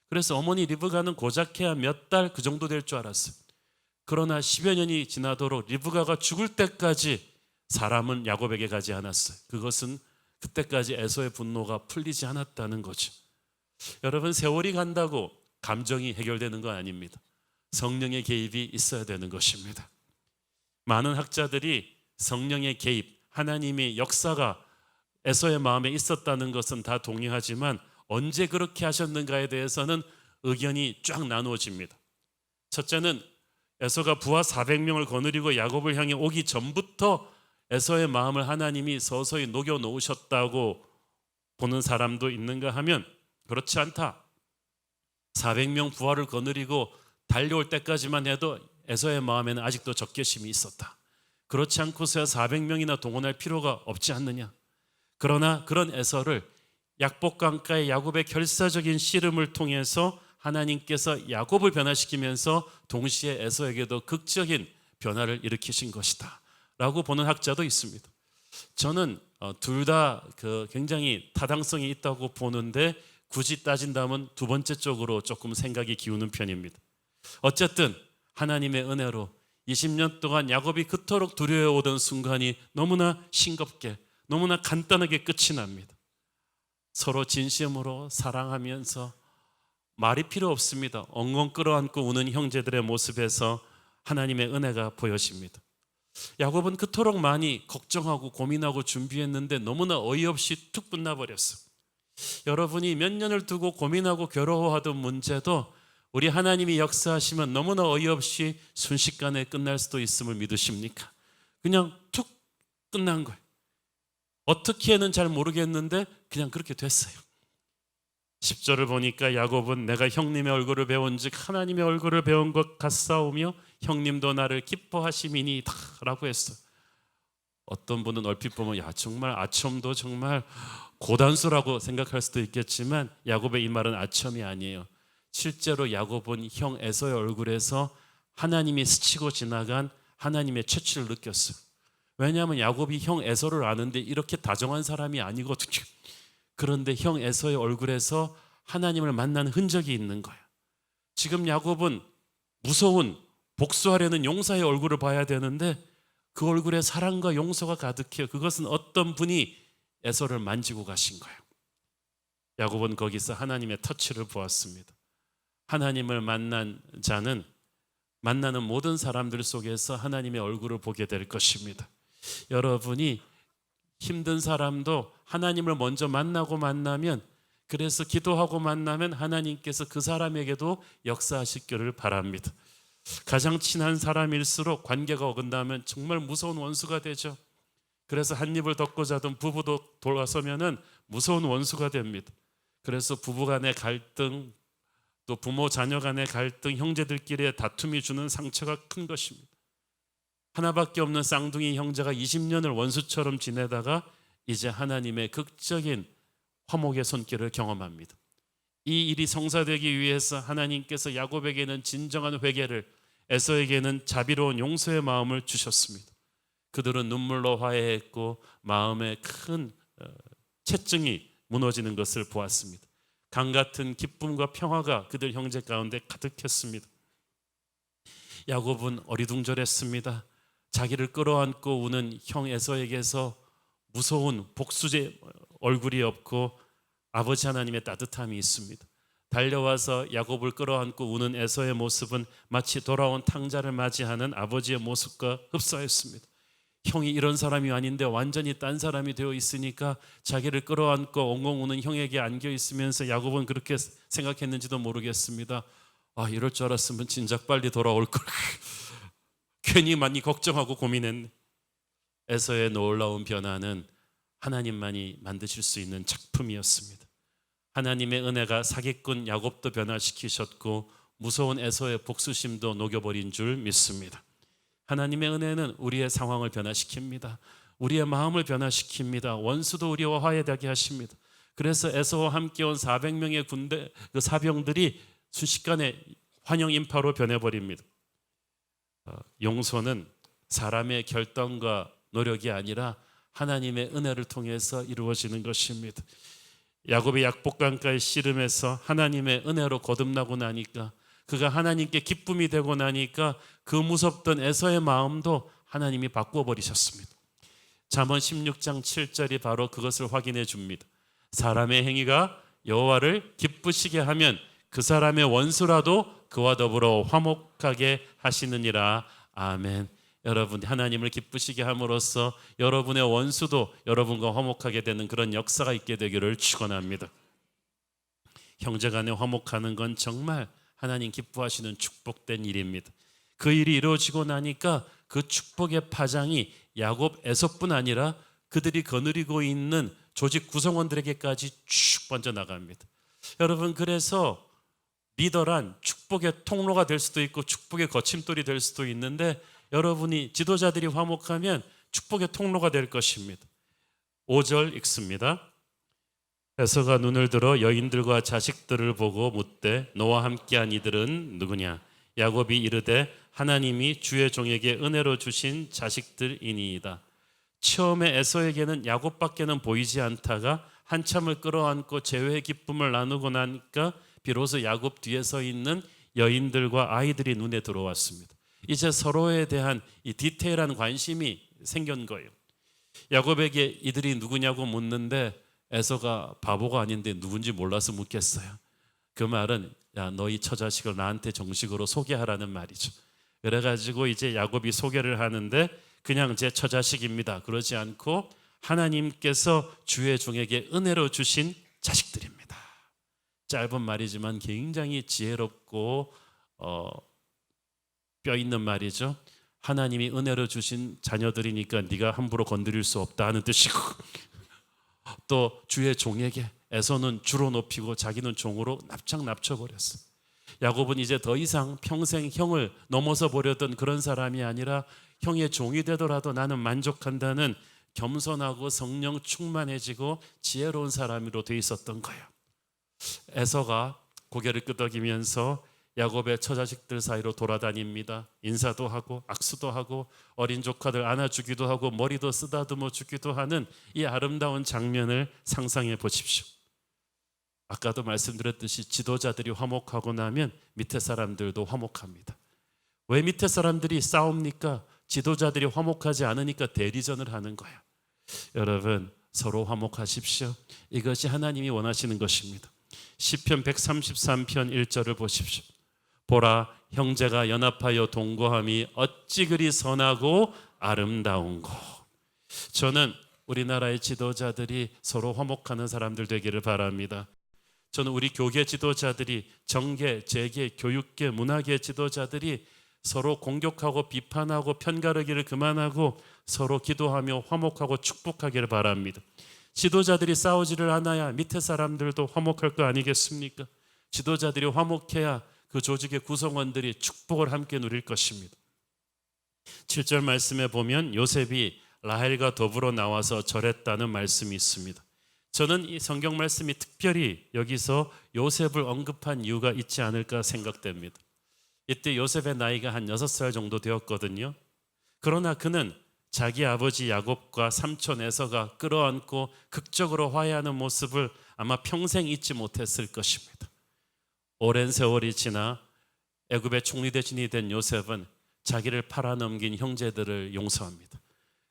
그래서 어머니 리브가는 고작해야 몇 달 그 정도 될 줄 알았어요. 그러나 10여 년이 지나도록 리브가가 죽을 때까지 사람은 야곱에게 가지 않았어요. 그것은 그때까지 에서의 분노가 풀리지 않았다는 거죠. 여러분, 세월이 간다고 감정이 해결되는 건 아닙니다. 성령의 개입이 있어야 되는 것입니다. 많은 학자들이 성령의 개입, 하나님의 역사가 에서의 마음에 있었다는 것은 다 동의하지만 언제 그렇게 하셨는가에 대해서는 의견이 쫙 나누어집니다. 첫째는 에서가 부하 400명을 거느리고 야곱을 향해 오기 전부터 에서의 마음을 하나님이 서서히 녹여 놓으셨다고 보는 사람도 있는가 하면 그렇지 않다. 400명 부하를 거느리고 달려올 때까지만 해도 에서의 마음에는 아직도 적개심이 있었다. 그렇지 않고서야 400명이나 동원할 필요가 없지 않느냐. 그러나 그런 에서를 약복강가의 야곱의 결사적인 씨름을 통해서 하나님께서 야곱을 변화시키면서 동시에 에서에게도 극적인 변화를 일으키신 것이다 라고 보는 학자도 있습니다. 저는 둘 다 굉장히 타당성이 있다고 보는데 굳이 따진다면 2번째 쪽으로 조금 생각이 기우는 편입니다. 어쨌든 하나님의 은혜로 20년 동안 야곱이 그토록 두려워오던 순간이 너무나 싱겁게, 너무나 간단하게 끝이 납니다. 서로 진심으로 사랑하면서 말이 필요 없습니다. 엉엉 끌어안고 우는 형제들의 모습에서 하나님의 은혜가 보여집니다. 야곱은 그토록 많이 걱정하고 고민하고 준비했는데 너무나 어이없이 툭 끝나버렸어. 여러분이 몇 년을 두고 고민하고 괴로워하던 문제도 우리 하나님이 역사하시면 너무나 어이없이 순식간에 끝날 수도 있음을 믿으십니까? 그냥 툭 끝난 거예요. 어떻게는 잘 모르겠는데 그냥 그렇게 됐어요. 10절을 보니까 야곱은 내가 형님의 얼굴을 배운 즉 하나님의 얼굴을 배운 것 같사오며 형님도 나를 기뻐하심이니이다 라고 했어. 어떤 분은 얼핏 보면 야 정말 아첨도 정말 고단수라고 생각할 수도 있겠지만 야곱의 이 말은 아첨이 아니에요. 실제로 야곱은 형 에서의 얼굴에서 하나님이 스치고 지나간 하나님의 채취를 느꼈어요. 왜냐하면 야곱이 형 에서를 아는데 이렇게 다정한 사람이 아니거든요. 그런데 형 에서의 얼굴에서 하나님을 만난 흔적이 있는 거예요. 지금 야곱은 무서운 복수하려는 용사의 얼굴을 봐야 되는데 그 얼굴에 사랑과 용서가 가득해요. 그것은 어떤 분이 에서를 만지고 가신 거예요. 야곱은 거기서 하나님의 터치를 보았습니다. 하나님을 만난 자는 만나는 모든 사람들 속에서 하나님의 얼굴을 보게 될 것입니다. 여러분이 힘든 사람도 하나님을 먼저 만나면 그래서 기도하고 만나면 하나님께서 그 사람에게도 역사하시기를 바랍니다. 가장 친한 사람일수록 관계가 어긋나면 정말 무서운 원수가 되죠. 그래서 한 입을 덮고 자던 부부도 돌아서면은 무서운 원수가 됩니다. 그래서 부부 간의 갈등, 또 부모 자녀 간의 갈등, 형제들끼리의 다툼이 주는 상처가 큰 것입니다. 하나밖에 없는 쌍둥이 형제가 20년을 원수처럼 지내다가 이제 하나님의 극적인 화목의 손길을 경험합니다. 이 일이 성사되기 위해서 하나님께서 야곱에게는 진정한 회개를, 에서에게는 자비로운 용서의 마음을 주셨습니다. 그들은 눈물로 화해했고 마음에 큰 채증이 무너지는 것을 보았습니다. 강 같은 기쁨과 평화가 그들 형제 가운데 가득했습니다. 야곱은 어리둥절했습니다. 자기를 끌어안고 우는 형 에서에게서 무서운 복수의 얼굴이 없고 아버지 하나님의 따뜻함이 있습니다. 달려와서 야곱을 끌어안고 우는 에서의 모습은 마치 돌아온 탕자를 맞이하는 아버지의 모습과 흡사했습니다. 형이 이런 사람이 아닌데 완전히 딴 사람이 되어 있으니까 자기를 끌어안고 엉엉 우는 형에게 안겨 있으면서 야곱은 그렇게 생각했는지도 모르겠습니다. 아, 이럴 줄 알았으면 진작 빨리 돌아올 걸. 괜히 많이 걱정하고 고민했네. 에서의 놀라운 변화는 하나님만이 만드실 수 있는 작품이었습니다. 하나님의 은혜가 사기꾼 야곱도 변화시키셨고 무서운 에서의 복수심도 녹여버린 줄 믿습니다. 하나님의 은혜는 우리의 상황을 변화시킵니다. 우리의 마음을 변화시킵니다. 원수도 우리와 화해되게 하십니다. 그래서 에서와 함께 온 400명의 군대 그 사병들이 순식간에 환영 인파로 변해버립니다. 용서는 사람의 결단과 노력이 아니라 하나님의 은혜를 통해서 이루어지는 것입니다. 야곱이 약복강가의 씨름에서 하나님의 은혜로 거듭나고 나니까, 그가 하나님께 기쁨이 되고 나니까 그 무섭던 에서의 마음도 하나님이 바꿔버리셨습니다. 잠언 16장 7절이 바로 그것을 확인해 줍니다. 사람의 행위가 여호와를 기쁘시게 하면 그 사람의 원수라도 그와 더불어 화목하게 하시느니라. 아멘. 여러분, 하나님을 기쁘시게 함으로써 여러분의 원수도 여러분과 화목하게 되는 그런 역사가 있게 되기를 축원합니다. 형제간에 화목하는 건 정말 하나님 기뻐하시는 축복된 일입니다. 그 일이 이루어지고 나니까 그 축복의 파장이 야곱 에서뿐 아니라 그들이 거느리고 있는 조직 구성원들에게까지 쭉 번져나갑니다. 여러분, 그래서 리더란 축복의 통로가 될 수도 있고 축복의 거침돌이 될 수도 있는데, 여러분이 지도자들이 화목하면 축복의 통로가 될 것입니다. 5절 읽습니다. 에서가 눈을 들어 여인들과 자식들을 보고 묻되 너와 함께한 이들은 누구냐? 야곱이 이르되 하나님이 주의 종에게 은혜로 주신 자식들이니이다. 처음에 에서에게는 야곱밖에는 보이지 않다가 한참을 끌어안고 재회의 기쁨을 나누고 나니까 비로소 야곱 뒤에 서 있는 여인들과 아이들이 눈에 들어왔습니다. 이제 서로에 대한 이 디테일한 관심이 생긴 거예요. 야곱에게 이들이 누구냐고 묻는데 에서가 바보가 아닌데 누군지 몰라서 묻겠어요. 그 말은 야, 너희 처자식을 나한테 정식으로 소개하라는 말이죠. 그래가지고 이제 야곱이 소개를 하는데 그냥 제 처자식입니다. 그러지 않고 하나님께서 주의 종에게 은혜로 주신 자식들입니다. 짧은 말이지만 굉장히 지혜롭고 뼈 있는 말이죠. 하나님이 은혜로 주신 자녀들이니까 네가 함부로 건드릴 수 없다 하는 뜻이고, 또 주의 종에게 에서는 주로 높이고 자기는 종으로 납작 납쳐버렸어. 야곱은 이제 더 이상 평생 형을 넘어서 보려던 그런 사람이 아니라 형의 종이 되더라도 나는 만족한다는 겸손하고 성령 충만해지고 지혜로운 사람으로 돼 있었던 거예요. 에서가 고개를 끄덕이면서 야곱의 처자식들 사이로 돌아다닙니다. 인사도 하고 악수도 하고 어린 조카들 안아주기도 하고 머리도 쓰다듬어 주기도 하는 이 아름다운 장면을 상상해 보십시오. 아까도 말씀드렸듯이 지도자들이 화목하고 나면 밑에 사람들도 화목합니다. 왜 밑에 사람들이 싸웁니까? 지도자들이 화목하지 않으니까 대리전을 하는 거예요. 여러분, 서로 화목하십시오. 이것이 하나님이 원하시는 것입니다. 시편 133편 1절을 보십시오. 보라, 형제가 연합하여 동거함이 어찌 그리 선하고 아름다운고. 저는 우리나라의 지도자들이 서로 화목하는 사람들 되기를 바랍니다. 저는 우리 교계 지도자들이, 정계, 재계, 교육계, 문화계 지도자들이 서로 공격하고 비판하고 편가르기를 그만하고 서로 기도하며 화목하고 축복하기를 바랍니다. 지도자들이 싸우지를 않아야 밑에 사람들도 화목할 거 아니겠습니까? 지도자들이 화목해야 그 조직의 구성원들이 축복을 함께 누릴 것입니다. 7절 말씀에 보면 요셉이 라헬과 더불어 나와서 절했다는 말씀이 있습니다. 저는 이 성경 말씀이 특별히 여기서 요셉을 언급한 이유가 있지 않을까 생각됩니다. 이때 요셉의 나이가 한 6살 정도 되었거든요. 그러나 그는 자기 아버지 야곱과 삼촌 에서가 끌어안고 극적으로 화해하는 모습을 아마 평생 잊지 못했을 것입니다. 오랜 세월이 지나 애굽의 총리대신이 된 요셉은 자기를 팔아넘긴 형제들을 용서합니다.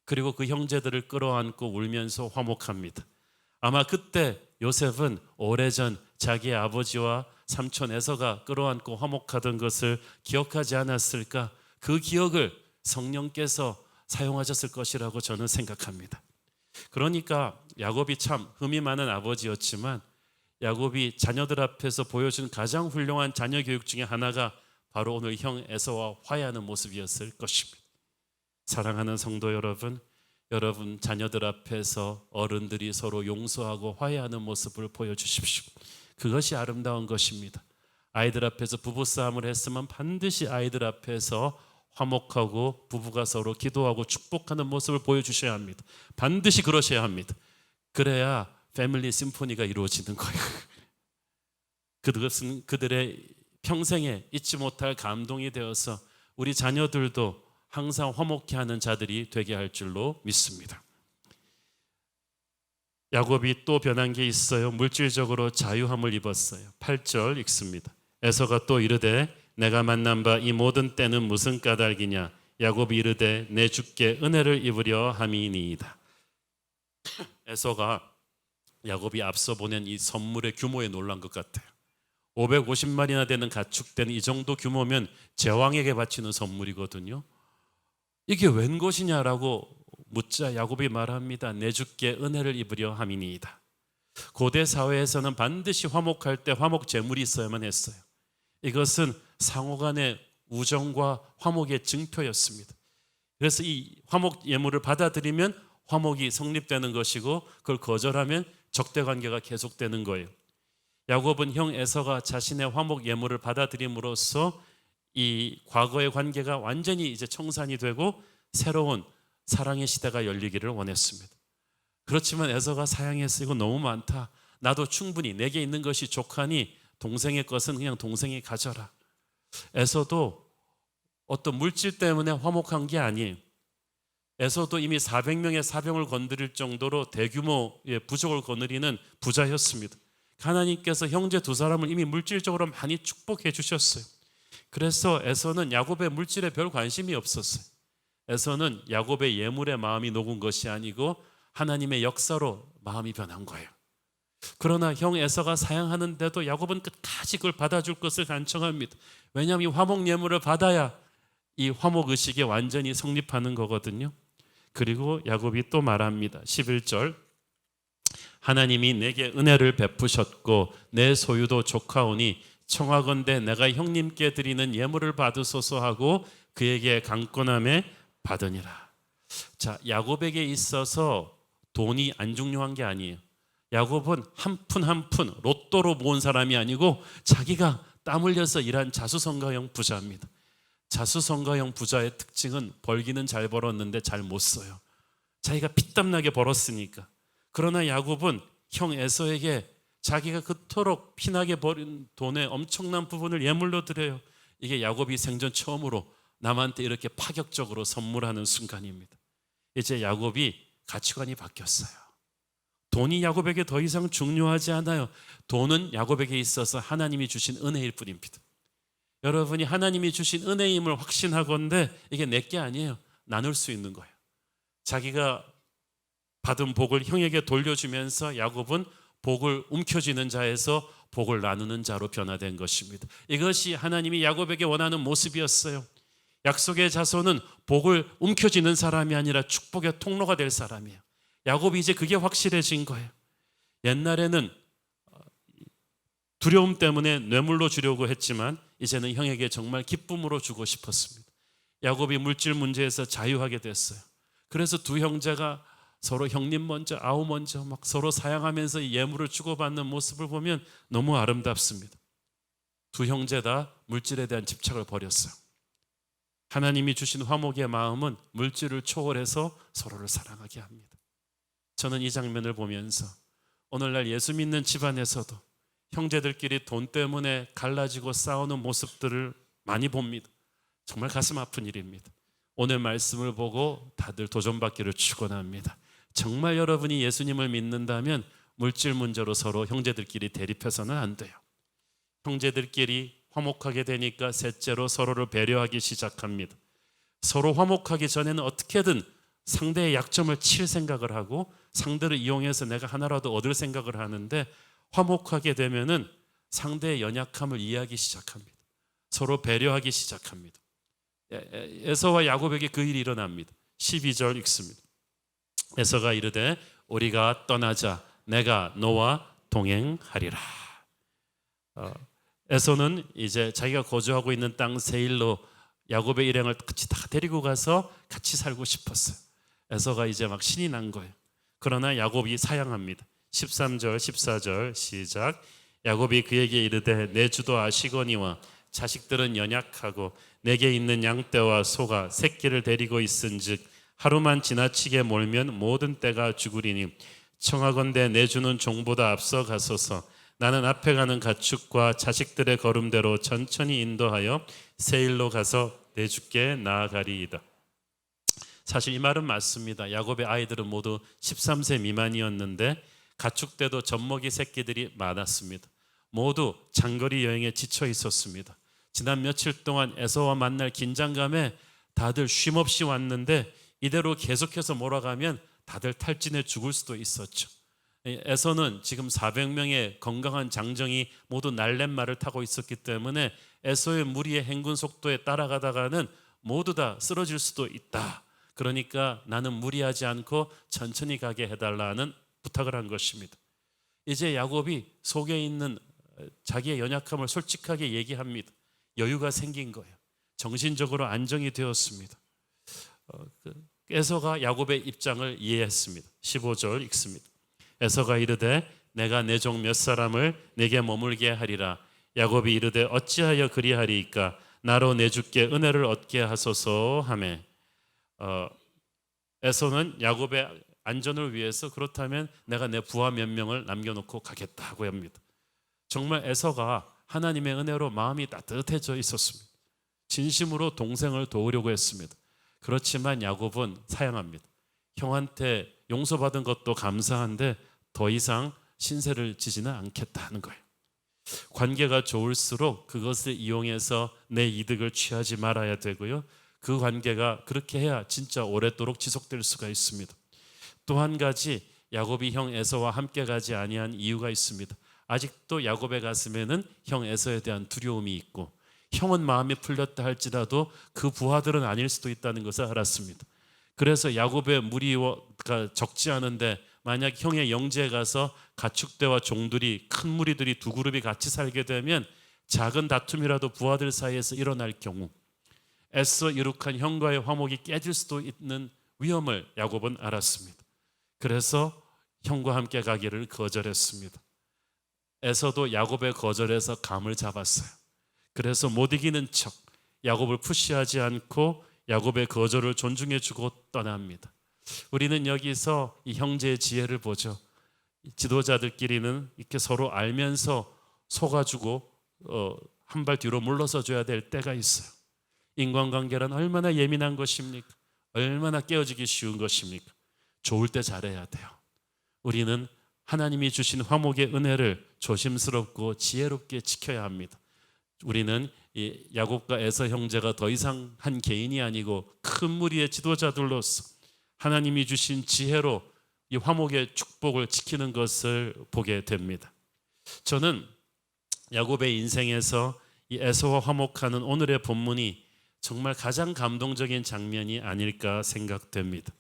그리고 그 형제들을 끌어안고 울면서 화목합니다. 아마 그때 요셉은 오래전 자기 아버지와 삼촌 에서가 끌어안고 화목하던 것을 기억하지 않았을까? 그 기억을 성령께서 사용하셨을 것이라고 저는 생각합니다. 그러니까 야곱이 참 흠이 많은 아버지였지만 야곱이 자녀들 앞에서 보여준 가장 훌륭한 자녀 교육 중에 하나가 바로 오늘 형 에서와 화해하는 모습이었을 것입니다. 사랑하는 성도 여러분, 여러분 자녀들 앞에서 어른들이 서로 용서하고 화해하는 모습을 보여주십시오. 그것이 아름다운 것입니다. 아이들 앞에서 부부싸움을 했으면 반드시 아이들 앞에서 화목하고 부부가 서로 기도하고 축복하는 모습을 보여주셔야 합니다. 반드시 그러셔야 합니다. 그래야 패밀리 심포니가 이루어지는 거예요. 그것은 그들의 평생에 잊지 못할 감동이 되어서 우리 자녀들도 항상 화목해 하는 자들이 되게 할 줄로 믿습니다. 야곱이 또 변한 게 있어요. 물질적으로 자유함을 입었어요. 8절 읽습니다. 에서가 또 이르되 내가 만난 바 이 모든 때는 무슨 까닭이냐. 야곱이 이르되 내 주께 은혜를 입으려 함이니이다. 에서가 야곱이 앞서 보낸 이 선물의 규모에 놀란 것 같아요. 550마리나 되는 가축된 이 정도 규모면 제왕에게 바치는 선물이거든요. 이게 웬 것이냐라고 묻자 야곱이 말합니다. 내 주께 은혜를 입으려 함이니이다. 고대 사회에서는 반드시 화목할 때 화목 제물이 있어야만 했어요. 이것은 상호간의 우정과 화목의 증표였습니다. 그래서 이 화목 예물을 받아들이면 화목이 성립되는 것이고 그걸 거절하면 적대 관계가 계속되는 거예요. 야곱은 형 에서가 자신의 화목 예물을 받아들임으로써 이 과거의 관계가 완전히 이제 청산이 되고 새로운 사랑의 시대가 열리기를 원했습니다. 그렇지만 에서가 사양했어. 이거 너무 많다. 나도 충분히 내게 있는 것이 족하니 동생의 것은 그냥 동생이 가져라. 에서도 어떤 물질 때문에 화목한 게 아니에요. 에서도 이미 400명의 사병을 건드릴 정도로 대규모의 부족을 거느리는 부자였습니다. 하나님께서 형제 두 사람을 이미 물질적으로 많이 축복해 주셨어요. 그래서 에서는 야곱의 물질에 별 관심이 없었어요. 에서는 야곱의 예물에 마음이 녹은 것이 아니고 하나님의 역사로 마음이 변한 거예요. 그러나 형 에서가 사양하는데도 야곱은 끝까지 그걸 받아줄 것을 간청합니다. 왜냐하면 이 화목 예물을 받아야 이 화목 의식이 완전히 성립하는 거거든요. 그리고 야곱이 또 말합니다. 11절 하나님이 내게 은혜를 베푸셨고 내 소유도 족하오니 청하건대 내가 형님께 드리는 예물을 받으소서 하고 그에게 강권함에 받으니라. 자, 야곱에게 있어서 돈이 안 중요한 게 아니에요. 야곱은 한 푼 한 푼 로또로 모은 사람이 아니고 자기가 땀 흘려서 일한 자수성가형 부자입니다. 자수성가형 부자의 특징은 벌기는 잘 벌었는데 잘 못 써요. 자기가 피땀나게 벌었으니까. 그러나 야곱은 형 에서에게 자기가 그토록 피나게 버린 돈의 엄청난 부분을 예물로 드려요. 이게 야곱이 생전 처음으로 남한테 이렇게 파격적으로 선물하는 순간입니다. 이제 야곱이 가치관이 바뀌었어요. 돈이 야곱에게 더 이상 중요하지 않아요. 돈은 야곱에게 있어서 하나님이 주신 은혜일 뿐입니다. 여러분이 하나님이 주신 은혜임을 확신하건대 이게 내게 아니에요. 나눌 수 있는 거예요. 자기가 받은 복을 형에게 돌려주면서 야곱은 복을 움켜쥐는 자에서 복을 나누는 자로 변화된 것입니다. 이것이 하나님이 야곱에게 원하는 모습이었어요. 약속의 자손은 복을 움켜쥐는 사람이 아니라 축복의 통로가 될 사람이에요. 야곱이 이제 그게 확실해진 거예요. 옛날에는 두려움 때문에 뇌물로 주려고 했지만 이제는 형에게 정말 기쁨으로 주고 싶었습니다. 야곱이 물질 문제에서 자유하게 됐어요. 그래서 두 형제가 서로 형님 먼저 아우 먼저 막 서로 사양하면서 예물을 주고받는 모습을 보면 너무 아름답습니다. 두 형제 다 물질에 대한 집착을 버렸어요. 하나님이 주신 화목의 마음은 물질을 초월해서 서로를 사랑하게 합니다. 저는 이 장면을 보면서 오늘날 예수 믿는 집안에서도 형제들끼리 돈 때문에 갈라지고 싸우는 모습들을 많이 봅니다. 정말 가슴 아픈 일입니다. 오늘 말씀을 보고 다들 도전받기를 축원합니다. 정말 여러분이 예수님을 믿는다면 물질 문제로 서로 형제들끼리 대립해서는 안 돼요. 형제들끼리 화목하게 되니까 셋째로 서로를 배려하기 시작합니다. 서로 화목하기 전에는 어떻게든 상대의 약점을 칠 생각을 하고 상대를 이용해서 내가 하나라도 얻을 생각을 하는데 화목하게 되면은 상대의 연약함을 이해하기 시작합니다. 서로 배려하기 시작합니다. 에서와 야곱에게 그 일이 일어납니다. 12절 읽습니다. 에서가 이르되 우리가 떠나자 내가 너와 동행하리라. 에서는 이제 자기가 거주하고 있는 땅 세일로 야곱의 일행을 같이 다 데리고 가서 같이 살고 싶었어요. 에서가 이제 막 신이 난 거예요. 그러나 야곱이 사양합니다. 13절 14절 시작. 야곱이 그에게 이르되 내 주도 아시거니와 자식들은 연약하고 내게 있는 양떼와 소가 새끼를 데리고 있은즉 하루만 지나치게 몰면 모든 떼가 죽으리니 청하건대 내 주는 종보다 앞서 가소서. 나는 앞에 가는 가축과 자식들의 걸음대로 천천히 인도하여 세일로 가서 내 주께 나아가리이다. 사실 이 말은 맞습니다. 야곱의 아이들은 모두 13세 미만이었는데 가축대도 젖먹이 새끼들이 많았습니다. 모두 장거리 여행에 지쳐 있었습니다. 지난 며칠 동안 에서와 만날 긴장감에 다들 쉼없이 왔는데 이대로 계속해서 몰아가면 다들 탈진해 죽을 수도 있었죠. 에서는 지금 400명의 건강한 장정이 모두 날렛말을 타고 있었기 때문에 에서의 무리의 행군 속도에 따라가다가는 모두 다 쓰러질 수도 있다. 그러니까 나는 무리하지 않고 천천히 가게 해달라는 부탁을 한 것입니다. 이제 야곱이 속에 있는 자기의 연약함을 솔직하게 얘기합니다. 여유가 생긴 거예요. 정신적으로 안정이 되었습니다. 에서가 야곱의 입장을 이해했습니다. 15절 읽습니다. 에서가 이르되 내가 내 종 몇 사람을 내게 머물게 하리라. 야곱이 이르되 어찌하여 그리하리이까? 나로 내 주께 은혜를 얻게 하소서 하매. 에서는 야곱의 안전을 위해서 그렇다면 내가 내 부하 몇 명을 남겨놓고 가겠다고 합니다. 정말 에서가 하나님의 은혜로 마음이 따뜻해져 있었습니다. 진심으로 동생을 도우려고 했습니다. 그렇지만 야곱은 사양합니다. 형한테 용서받은 것도 감사한데 더 이상 신세를 지지는 않겠다는 거예요. 관계가 좋을수록 그것을 이용해서 내 이득을 취하지 말아야 되고요. 그 관계가 그렇게 해야 진짜 오랫도록 지속될 수가 있습니다. 또 한 가지 야곱이 형 에서와 함께 가지 아니한 이유가 있습니다. 아직도 야곱의 가슴에는 형 에서에 대한 두려움이 있고 형은 마음이 풀렸다 할지라도 그 부하들은 아닐 수도 있다는 것을 알았습니다. 그래서 야곱의 무리가 적지 않은데 만약 형의 영지에 가서 가축대와 종들이 큰 무리들이 두 그룹이 같이 살게 되면 작은 다툼이라도 부하들 사이에서 일어날 경우 애써 이룩한 형과의 화목이 깨질 수도 있는 위험을 야곱은 알았습니다. 그래서 형과 함께 가기를 거절했습니다. 에서도 야곱의 거절에서 감을 잡았어요. 그래서 못 이기는 척 야곱을 푸시하지 않고 야곱의 거절을 존중해주고 떠납니다. 우리는 여기서 이 형제의 지혜를 보죠. 지도자들끼리는 이렇게 서로 알면서 속아주고 한 발 뒤로 물러서 줘야 될 때가 있어요. 인간관계란 얼마나 예민한 것입니까? 얼마나 깨어지기 쉬운 것입니까? 좋을 때 잘해야 돼요. 우리는 하나님이 주신 화목의 은혜를 조심스럽고 지혜롭게 지켜야 합니다. 우리는 이 야곱과 에서 형제가 더 이상 한 개인이 아니고 큰 무리의 지도자들로서 하나님이 주신 지혜로 이 화목의 축복을 지키는 것을 보게 됩니다. 저는 야곱의 인생에서 이 에서와 화목하는 오늘의 본문이 정말 가장 감동적인 장면이 아닐까 생각됩니다.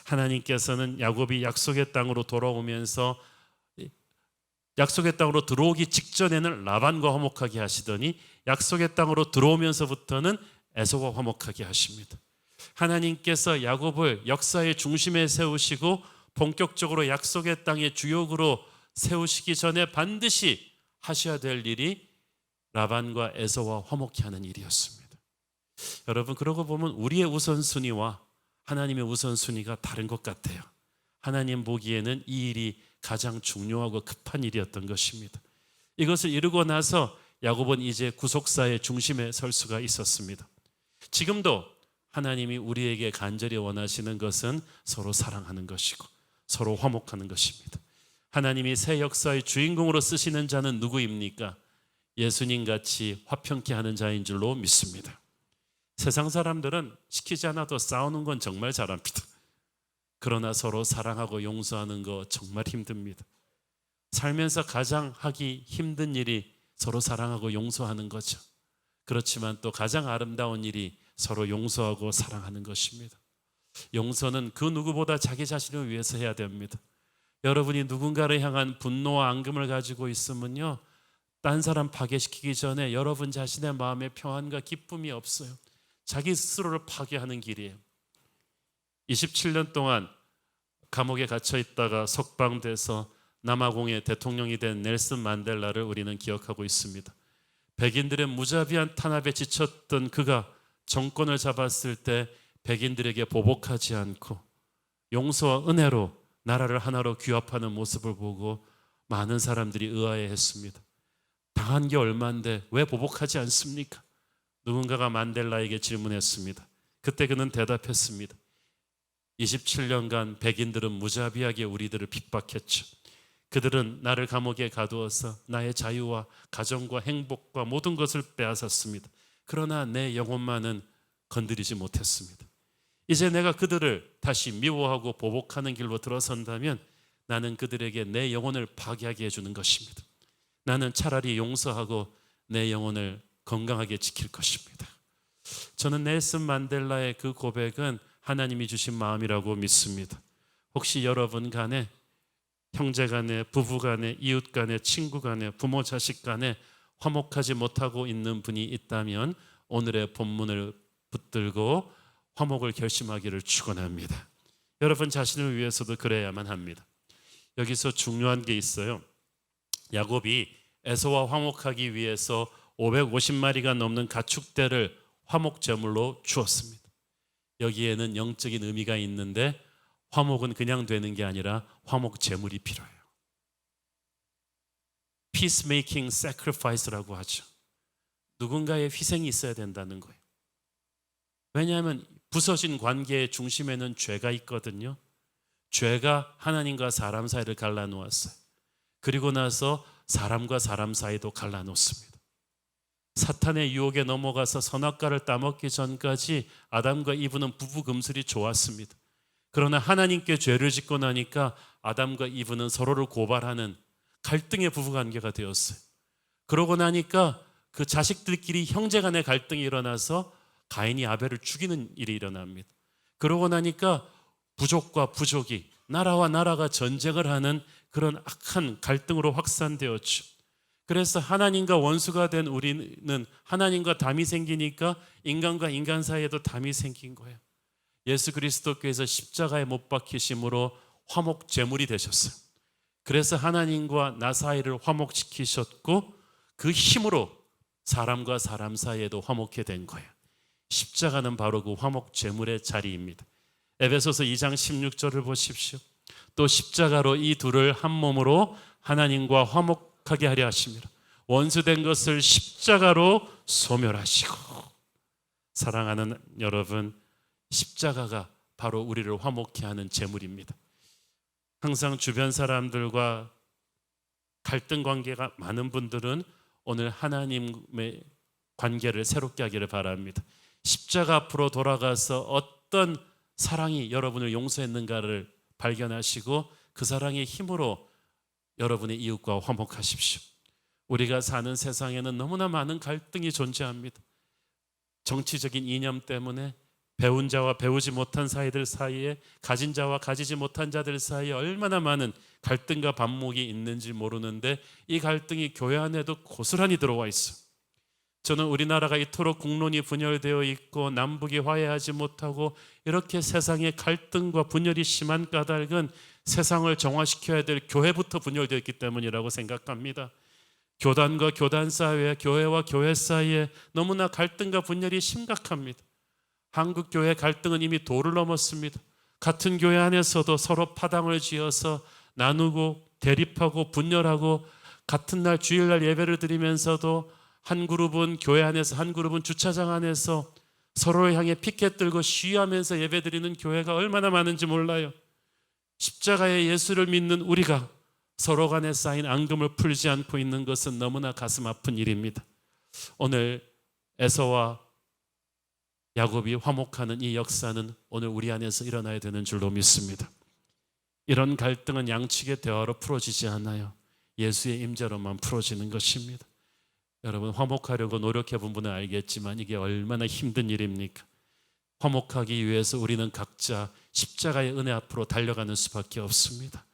하나님께서는 야곱이 약속의 땅으로 돌아오면서 약속의 땅으로 들어오기 직전에는 라반과 화목하게 하시더니 약속의 땅으로 들어오면서부터는 에서와 화목하게 하십니다. 하나님께서 야곱을 역사의 중심에 세우시고 본격적으로 약속의 땅의 주역으로 세우시기 전에 반드시 하셔야 될 일이 라반과 에서와 화목케 하는 일이었습니다. 여러분, 그러고 보면 우리의 우선순위와 하나님의 우선순위가 다른 것 같아요. 하나님 보기에는 이 일이 가장 중요하고 급한 일이었던 것입니다. 이것을 이루고 나서 야곱은 이제 구속사의 중심에 설 수가 있었습니다. 지금도 하나님이 우리에게 간절히 원하시는 것은 서로 사랑하는 것이고 서로 화목하는 것입니다. 하나님이 새 역사의 주인공으로 쓰시는 자는 누구입니까? 예수님같이 화평케 하는 자인 줄로 믿습니다. 세상 사람들은 시키지 않아도 싸우는 건 정말 잘합니다. 그러나 서로 사랑하고 용서하는 거 정말 힘듭니다. 살면서 가장 하기 힘든 일이 서로 사랑하고 용서하는 거죠. 그렇지만 또 가장 아름다운 일이 서로 용서하고 사랑하는 것입니다. 용서는 그 누구보다 자기 자신을 위해서 해야 됩니다. 여러분이 누군가를 향한 분노와 앙금을 가지고 있으면요, 딴 사람 파괴시키기 전에 여러분 자신의 마음에 평안과 기쁨이 없어요. 자기 스스로를 파괴하는 길이에요. 27년 동안 감옥에 갇혀 있다가 석방돼서 남아공의 대통령이 된 넬슨 만델라를 우리는 기억하고 있습니다. 백인들의 무자비한 탄압에 지쳤던 그가 정권을 잡았을 때 백인들에게 보복하지 않고 용서와 은혜로 나라를 하나로 규합하는 모습을 보고 많은 사람들이 의아해했습니다. 당한 게 얼마인데 왜 보복하지 않습니까? 누군가가 만델라에게 질문했습니다. 그때 그는 대답했습니다. 27년간 백인들은 무자비하게 우리들을 핍박했죠. 그들은 나를 감옥에 가두어서 나의 자유와 가정과 행복과 모든 것을 빼앗았습니다. 그러나 내 영혼만은 건드리지 못했습니다. 이제 내가 그들을 다시 미워하고 보복하는 길로 들어선다면 나는 그들에게 내 영혼을 파괴하게 해주는 것입니다. 나는 차라리 용서하고 내 영혼을 건강하게 지킬 것입니다. 저는 넬슨 만델라의 그 고백은 하나님이 주신 마음이라고 믿습니다. 혹시 여러분 간에 형제 간에, 부부 간에, 이웃 간에, 친구 간에, 부모 자식 간에 화목하지 못하고 있는 분이 있다면 오늘의 본문을 붙들고 화목을 결심하기를 축원합니다. 여러분 자신을 위해서도 그래야만 합니다. 여기서 중요한 게 있어요. 야곱이 에서와 화목하기 위해서 550마리가 넘는 가축대를 화목 제물로 주었습니다. 여기에는 영적인 의미가 있는데 화목은 그냥 되는 게 아니라 화목 제물이 필요해요. Peacemaking sacrifice라고 하죠. 누군가의 희생이 있어야 된다는 거예요. 왜냐하면 부서진 관계의 중심에는 죄가 있거든요. 죄가 하나님과 사람 사이를 갈라놓았어요. 그리고 나서 사람과 사람 사이도 갈라놓습니다. 사탄의 유혹에 넘어가서 선악과를 따먹기 전까지 아담과 이브는 부부 금슬이 좋았습니다. 그러나 하나님께 죄를 짓고 나니까 아담과 이브는 서로를 고발하는 갈등의 부부관계가 되었어요. 그러고 나니까 그 자식들끼리 형제간의 갈등이 일어나서 가인이 아벨을 죽이는 일이 일어납니다. 그러고 나니까 부족과 부족이, 나라와 나라가 전쟁을 하는 그런 악한 갈등으로 확산되었죠. 그래서 하나님과 원수가 된 우리는 하나님과 담이 생기니까 인간과 인간 사이에도 담이 생긴 거예요. 예수 그리스도께서 십자가에 못 박히심으로 화목 제물이 되셨어요. 그래서 하나님과 나 사이를 화목시키셨고 그 힘으로 사람과 사람 사이에도 화목해 된 거예요. 십자가는 바로 그 화목 제물의 자리입니다. 에베소서 2장 16절을 보십시오. 또 십자가로 이 둘을 한 몸으로 하나님과 화목하게 하려 하심이라. 원수된 것을 십자가로 소멸하시고. 사랑하는 여러분, 십자가가 바로 우리를 화목케 하는 제물입니다. 항상 주변 사람들과 갈등 관계가 많은 분들은 오늘 하나님의 관계를 새롭게 하기를 바랍니다. 십자가 앞으로 돌아가서 어떤 사랑이 여러분을 용서했는가를 발견하시고 그 사랑의 힘으로 여러분의 이웃과 화목하십시오. 우리가 사는 세상에는 너무나 많은 갈등이 존재합니다. 정치적인 이념 때문에 배운 자와 배우지 못한 사이들 사이에, 가진 자와 가지지 못한 자들 사이에 얼마나 많은 갈등과 반목이 있는지 모르는데 이 갈등이 교회 안에도 고스란히 들어와 있어요. 저는 우리나라가 이토록 국론이 분열되어 있고 남북이 화해하지 못하고 이렇게 세상에 갈등과 분열이 심한 까닭은 세상을 정화시켜야 될 교회부터 분열되어 있기 때문이라고 생각합니다. 교단과 교단 사이에, 교회와 교회 사이에 너무나 갈등과 분열이 심각합니다. 한국 교회 갈등은 이미 도를 넘었습니다. 같은 교회 안에서도 서로 파당을 지어서 나누고 대립하고 분열하고 같은 날 주일날 예배를 드리면서도 한 그룹은 교회 안에서 한 그룹은 주차장 안에서 서로를 향해 피켓 들고 시위하면서 예배드리는 교회가 얼마나 많은지 몰라요. 십자가의 예수를 믿는 우리가 서로 간에 쌓인 앙금을 풀지 않고 있는 것은 너무나 가슴 아픈 일입니다. 오늘 에서와 야곱이 화목하는 이 역사는 오늘 우리 안에서 일어나야 되는 줄로 믿습니다. 이런 갈등은 양측의 대화로 풀어지지 않아요. 예수의 임재로만 풀어지는 것입니다. 여러분, 화목하려고 노력해 본 분은 알겠지만 이게 얼마나 힘든 일입니까? 화목하기 위해서 우리는 각자 십자가의 은혜 앞으로 달려가는 수밖에 없습니다.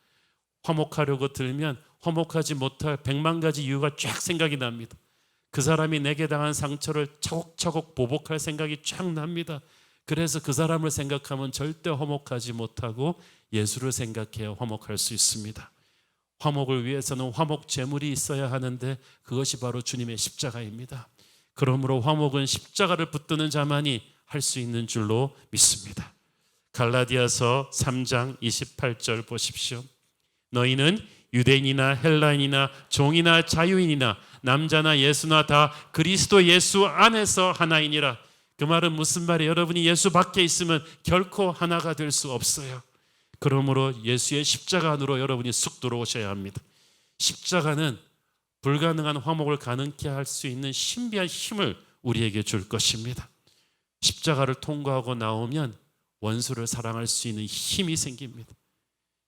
화목하려고 들면 화목하지 못할 100만 가지 이유가 쫙 생각이 납니다. 그 사람이 내게 당한 상처를 차곡차곡 보복할 생각이 쫙 납니다. 그래서 그 사람을 생각하면 절대 화목하지 못하고 예수를 생각해야 화목할 수 있습니다. 화목을 위해서는 화목 제물이 있어야 하는데 그것이 바로 주님의 십자가입니다. 그러므로 화목은 십자가를 붙드는 자만이 할 수 있는 줄로 믿습니다. 갈라디아서 3장 28절 보십시오. 너희는 유대인이나 헬라인이나 종이나 자유인이나 남자나 예수나 다 그리스도 예수 안에서 하나이니라. 그 말은 무슨 말이에요? 여러분이 예수 밖에 있으면 결코 하나가 될 수 없어요. 그러므로 예수의 십자가 안으로 여러분이 쑥 들어오셔야 합니다. 십자가는 불가능한 화목을 가능케 할 수 있는 신비한 힘을 우리에게 줄 것입니다. 십자가를 통과하고 나오면 원수를 사랑할 수 있는 힘이 생깁니다.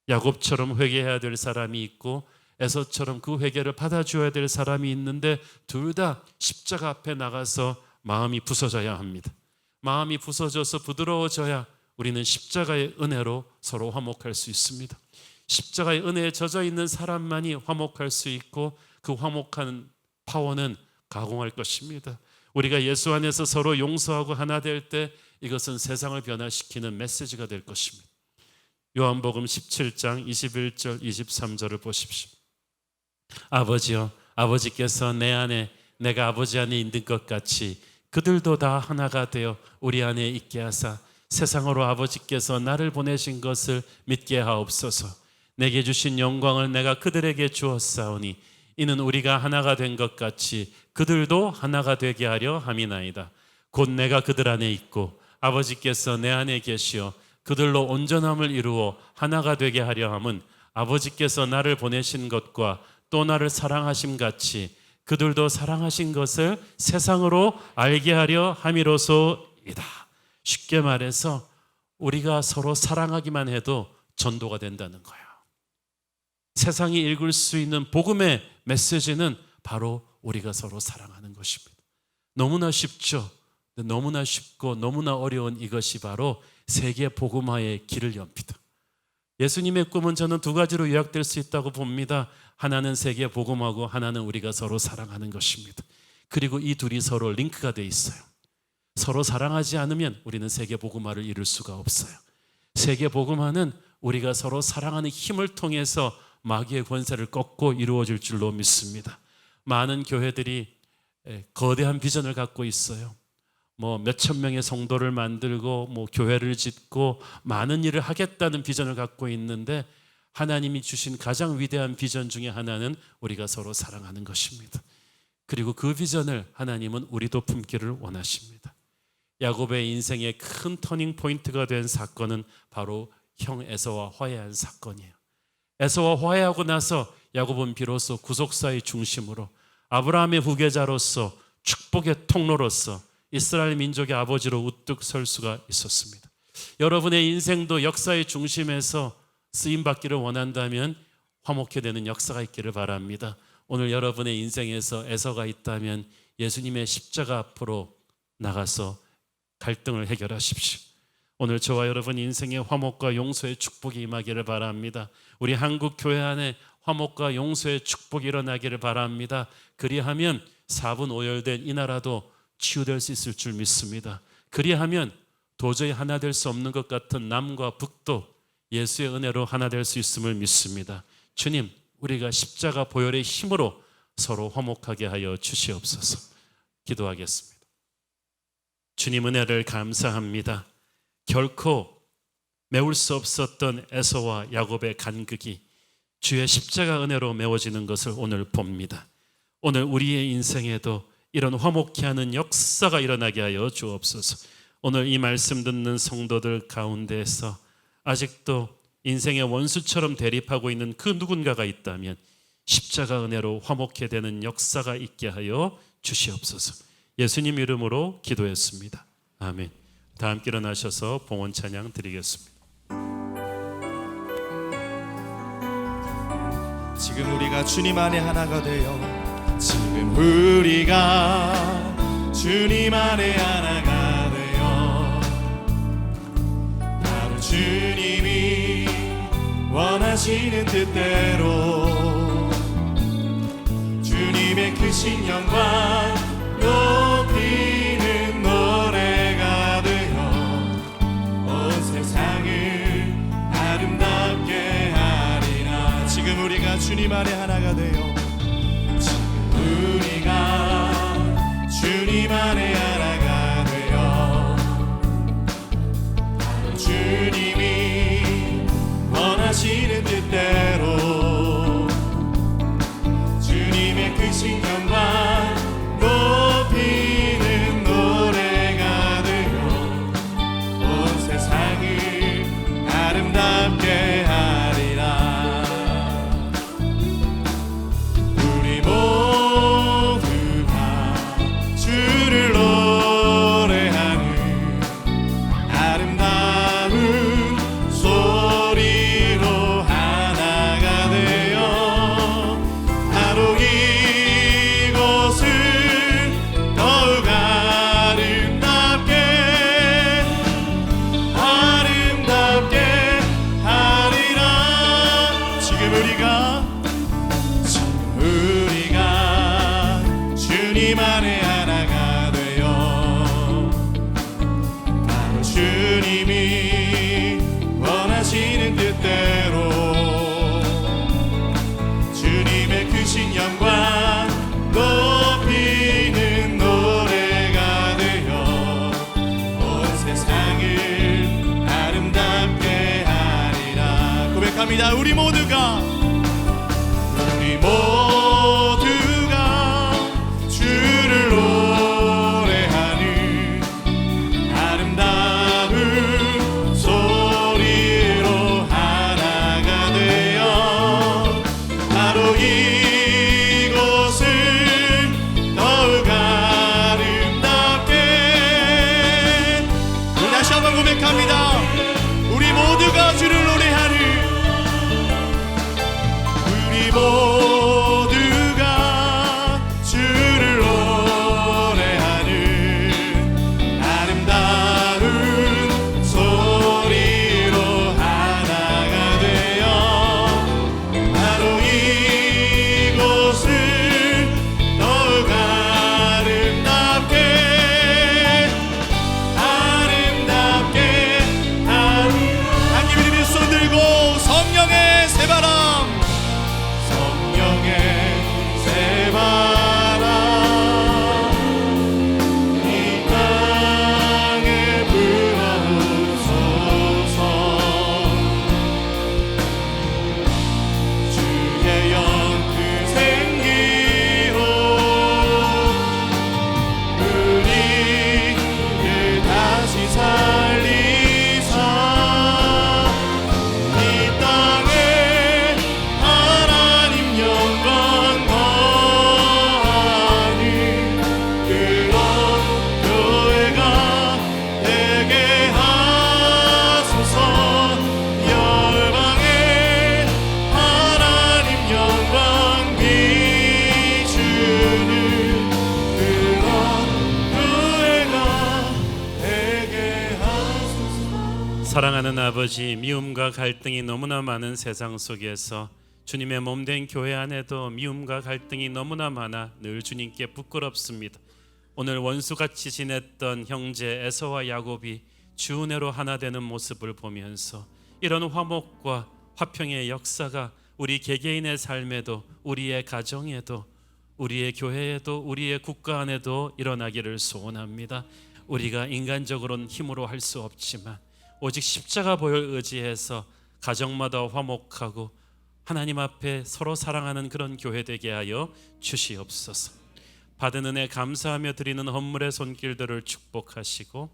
야곱처럼 회개해야 될 사람이 있고 에서처럼 그 회개를 받아줘야 될 사람이 있는데 둘 다 십자가 앞에 나가서 마음이 부서져야 합니다. 마음이 부서져서 부드러워져야 우리는 십자가의 은혜로 서로 화목할 수 있습니다. 십자가의 은혜에 젖어 있는 사람만이 화목할 수 있고 그 화목한 파워는 가공할 것입니다. 우리가 예수 안에서 서로 용서하고 하나 될 때 이것은 세상을 변화시키는 메시지가 될 것입니다. 요한복음 17장 21절 23절을 보십시오. 아버지여, 아버지께서 내 안에 내가 아버지 안에 있는 것 같이 그들도 다 하나가 되어 우리 안에 있게 하사 세상으로 아버지께서 나를 보내신 것을 믿게 하옵소서. 내게 주신 영광을 내가 그들에게 주었사오니 이는 우리가 하나가 된 것 같이 그들도 하나가 되게 하려 함이나이다. 곧 내가 그들 안에 있고 아버지께서 내 안에 계시어 그들로 온전함을 이루어 하나가 되게 하려 함은 아버지께서 나를 보내신 것과 또 나를 사랑하심 같이 그들도 사랑하신 것을 세상으로 알게 하려 함이로소이다. 쉽게 말해서 우리가 서로 사랑하기만 해도 전도가 된다는 거예요. 세상이 읽을 수 있는 복음의 메시지는 바로 우리가 서로 사랑하는 것입니다. 너무나 쉽죠. 너무나 쉽고 너무나 어려운 이것이 바로 세계 복음화의 길을 엽니다. 예수님의 꿈은 저는 두 가지로 요약될 수 있다고 봅니다. 하나는 세계 복음화고 하나는 우리가 서로 사랑하는 것입니다. 그리고 이 둘이 서로 링크가 돼 있어요. 서로 사랑하지 않으면 우리는 세계 복음화를 이룰 수가 없어요. 세계 복음화는 우리가 서로 사랑하는 힘을 통해서 마귀의 권세를 꺾고 이루어질 줄로 믿습니다. 많은 교회들이 거대한 비전을 갖고 있어요. 몇천 명의 성도를 만들고 교회를 짓고 많은 일을 하겠다는 비전을 갖고 있는데 하나님이 주신 가장 위대한 비전 중에 하나는 우리가 서로 사랑하는 것입니다. 그리고 그 비전을 하나님은 우리도 품기를 원하십니다. 야곱의 인생의 큰 터닝 포인트가 된 사건은 바로 형 에서와 화해한 사건이에요. 에서와 화해하고 나서 야곱은 비로소 구속사의 중심으로 아브라함의 후계자로서 축복의 통로로서 이스라엘 민족의 아버지로 우뚝 설 수가 있었습니다. 여러분의 인생도 역사의 중심에서 쓰임받기를 원한다면 화목해 되는 역사가 있기를 바랍니다. 오늘 여러분의 인생에서 에서가 있다면 예수님의 십자가 앞으로 나가서 갈등을 해결하십시오. 오늘 저와 여러분 인생의 화목과 용서의 축복이 임하기를 바랍니다. 우리 한국 교회 안에 화목과 용서의 축복이 일어나기를 바랍니다. 그리하면 4분 5열된 이 나라도 치유될 수 있을 줄 믿습니다. 그리하면 도저히 하나 될 수 없는 것 같은 남과 북도 예수의 은혜로 하나 될 수 있음을 믿습니다. 주님, 우리가 십자가 보혈의 힘으로 서로 화목하게 하여 주시옵소서. 기도하겠습니다. 주님 은혜를 감사합니다. 결코 메울 수 없었던 에서와 야곱의 간극이 주의 십자가 은혜로 메워지는 것을 오늘 봅니다. 오늘 우리의 인생에도 이런 화목케 하는 역사가 일어나게 하여 주옵소서. 오늘 이 말씀 듣는 성도들 가운데에서 아직도 인생의 원수처럼 대립하고 있는 그 누군가가 있다면 십자가 은혜로 화목케 되는 역사가 있게 하여 주시옵소서. 예수님 이름으로 기도했습니다. 아멘. 다 함께 일어나셔서 봉헌 찬양 드리겠습니다. 지금 우리가 주님 안에 하나가 되어 지금 우리가 주님 안에 하나가 되어 바로 주님이 원하시는 뜻대로 주님의 크신 영광 높이는 노래가 되어 온 세상을 아름답게 하리라. 지금 우리가 주님 안에 하나가 되어 우리가 주님 안에 하나가 되어 바로 주님이 원하시는 뜻대로 주님의 크신 영광 높이는 노래가 되어 온 세상을 아름답게 하리라. 우리 모두가 주를 노래하는 아름다운 소리로 하나가 되어 바로 이곳을 더욱 아름답게 하리라. 지금 우리가 주님 안에 하나가 되어 바로 주님이 원하시는 뜻대로 주님의 크신 영광 높이는 노래가 되어 온 세상을 아름답게 하리라. 고백합니다. 우리 모두가 주를 노래하는 아름다운 소리로 하나가 되어 바로 이곳을 더욱 아름답게. 우리 다시 한번 고백합니다. 우리 모두가 주를 노래하는 우리 모두가 주를 노래하는 아름다운 소리로 하나가 되어 바로 이곳을 더욱 아름답게 한 입 이름의 손 들고 성령의 새바람 이 땅에 불어오소서. 주의 영그 생기로 우리를 다시 살리사 이 땅에 하나님 영광 거하는 그런 교회가 되게 하소서. 열방에 하나님 영광 비추는 그런 교회가 되게 하소서. 사랑하는 아버지, 미움과 갈등이 너무나 많은 세상 속에서 주님의 몸된 교회 안에도 미움과 갈등이 너무나 많아 늘 주님께 부끄럽습니다. 오늘 원수같이 지냈던 형제 에서와 야곱이 주 은혜로 하나 되는 모습을 보면서 이런 화목과 화평의 역사가 우리 개개인의 삶에도, 우리의 가정에도, 우리의 교회에도, 우리의 국가 안에도 일어나기를 소원합니다. 우리가 인간적으로는 힘으로 할 수 없지만 오직 십자가 보혈 의지해서 가정마다 화목하고 하나님 앞에 서로 사랑하는 그런 교회 되게 하여 주시옵소서. 받은 은혜 감사하며 드리는 헌물의 손길들을 축복하시고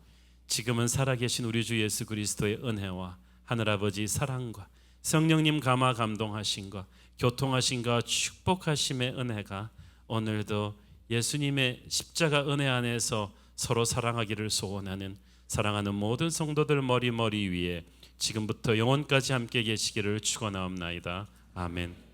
지금은 살아계신 우리 주 예수 그리스도의 은혜와 하늘아버지 사랑과 성령님 감화 감동하심과 교통하심과 축복하심의 은혜가 오늘도 예수님의 십자가 은혜 안에서 서로 사랑하기를 소원하는 사랑하는 모든 성도들 머리 위에 지금부터 영원까지 함께 계시기를 축원하옵나이다. 아멘.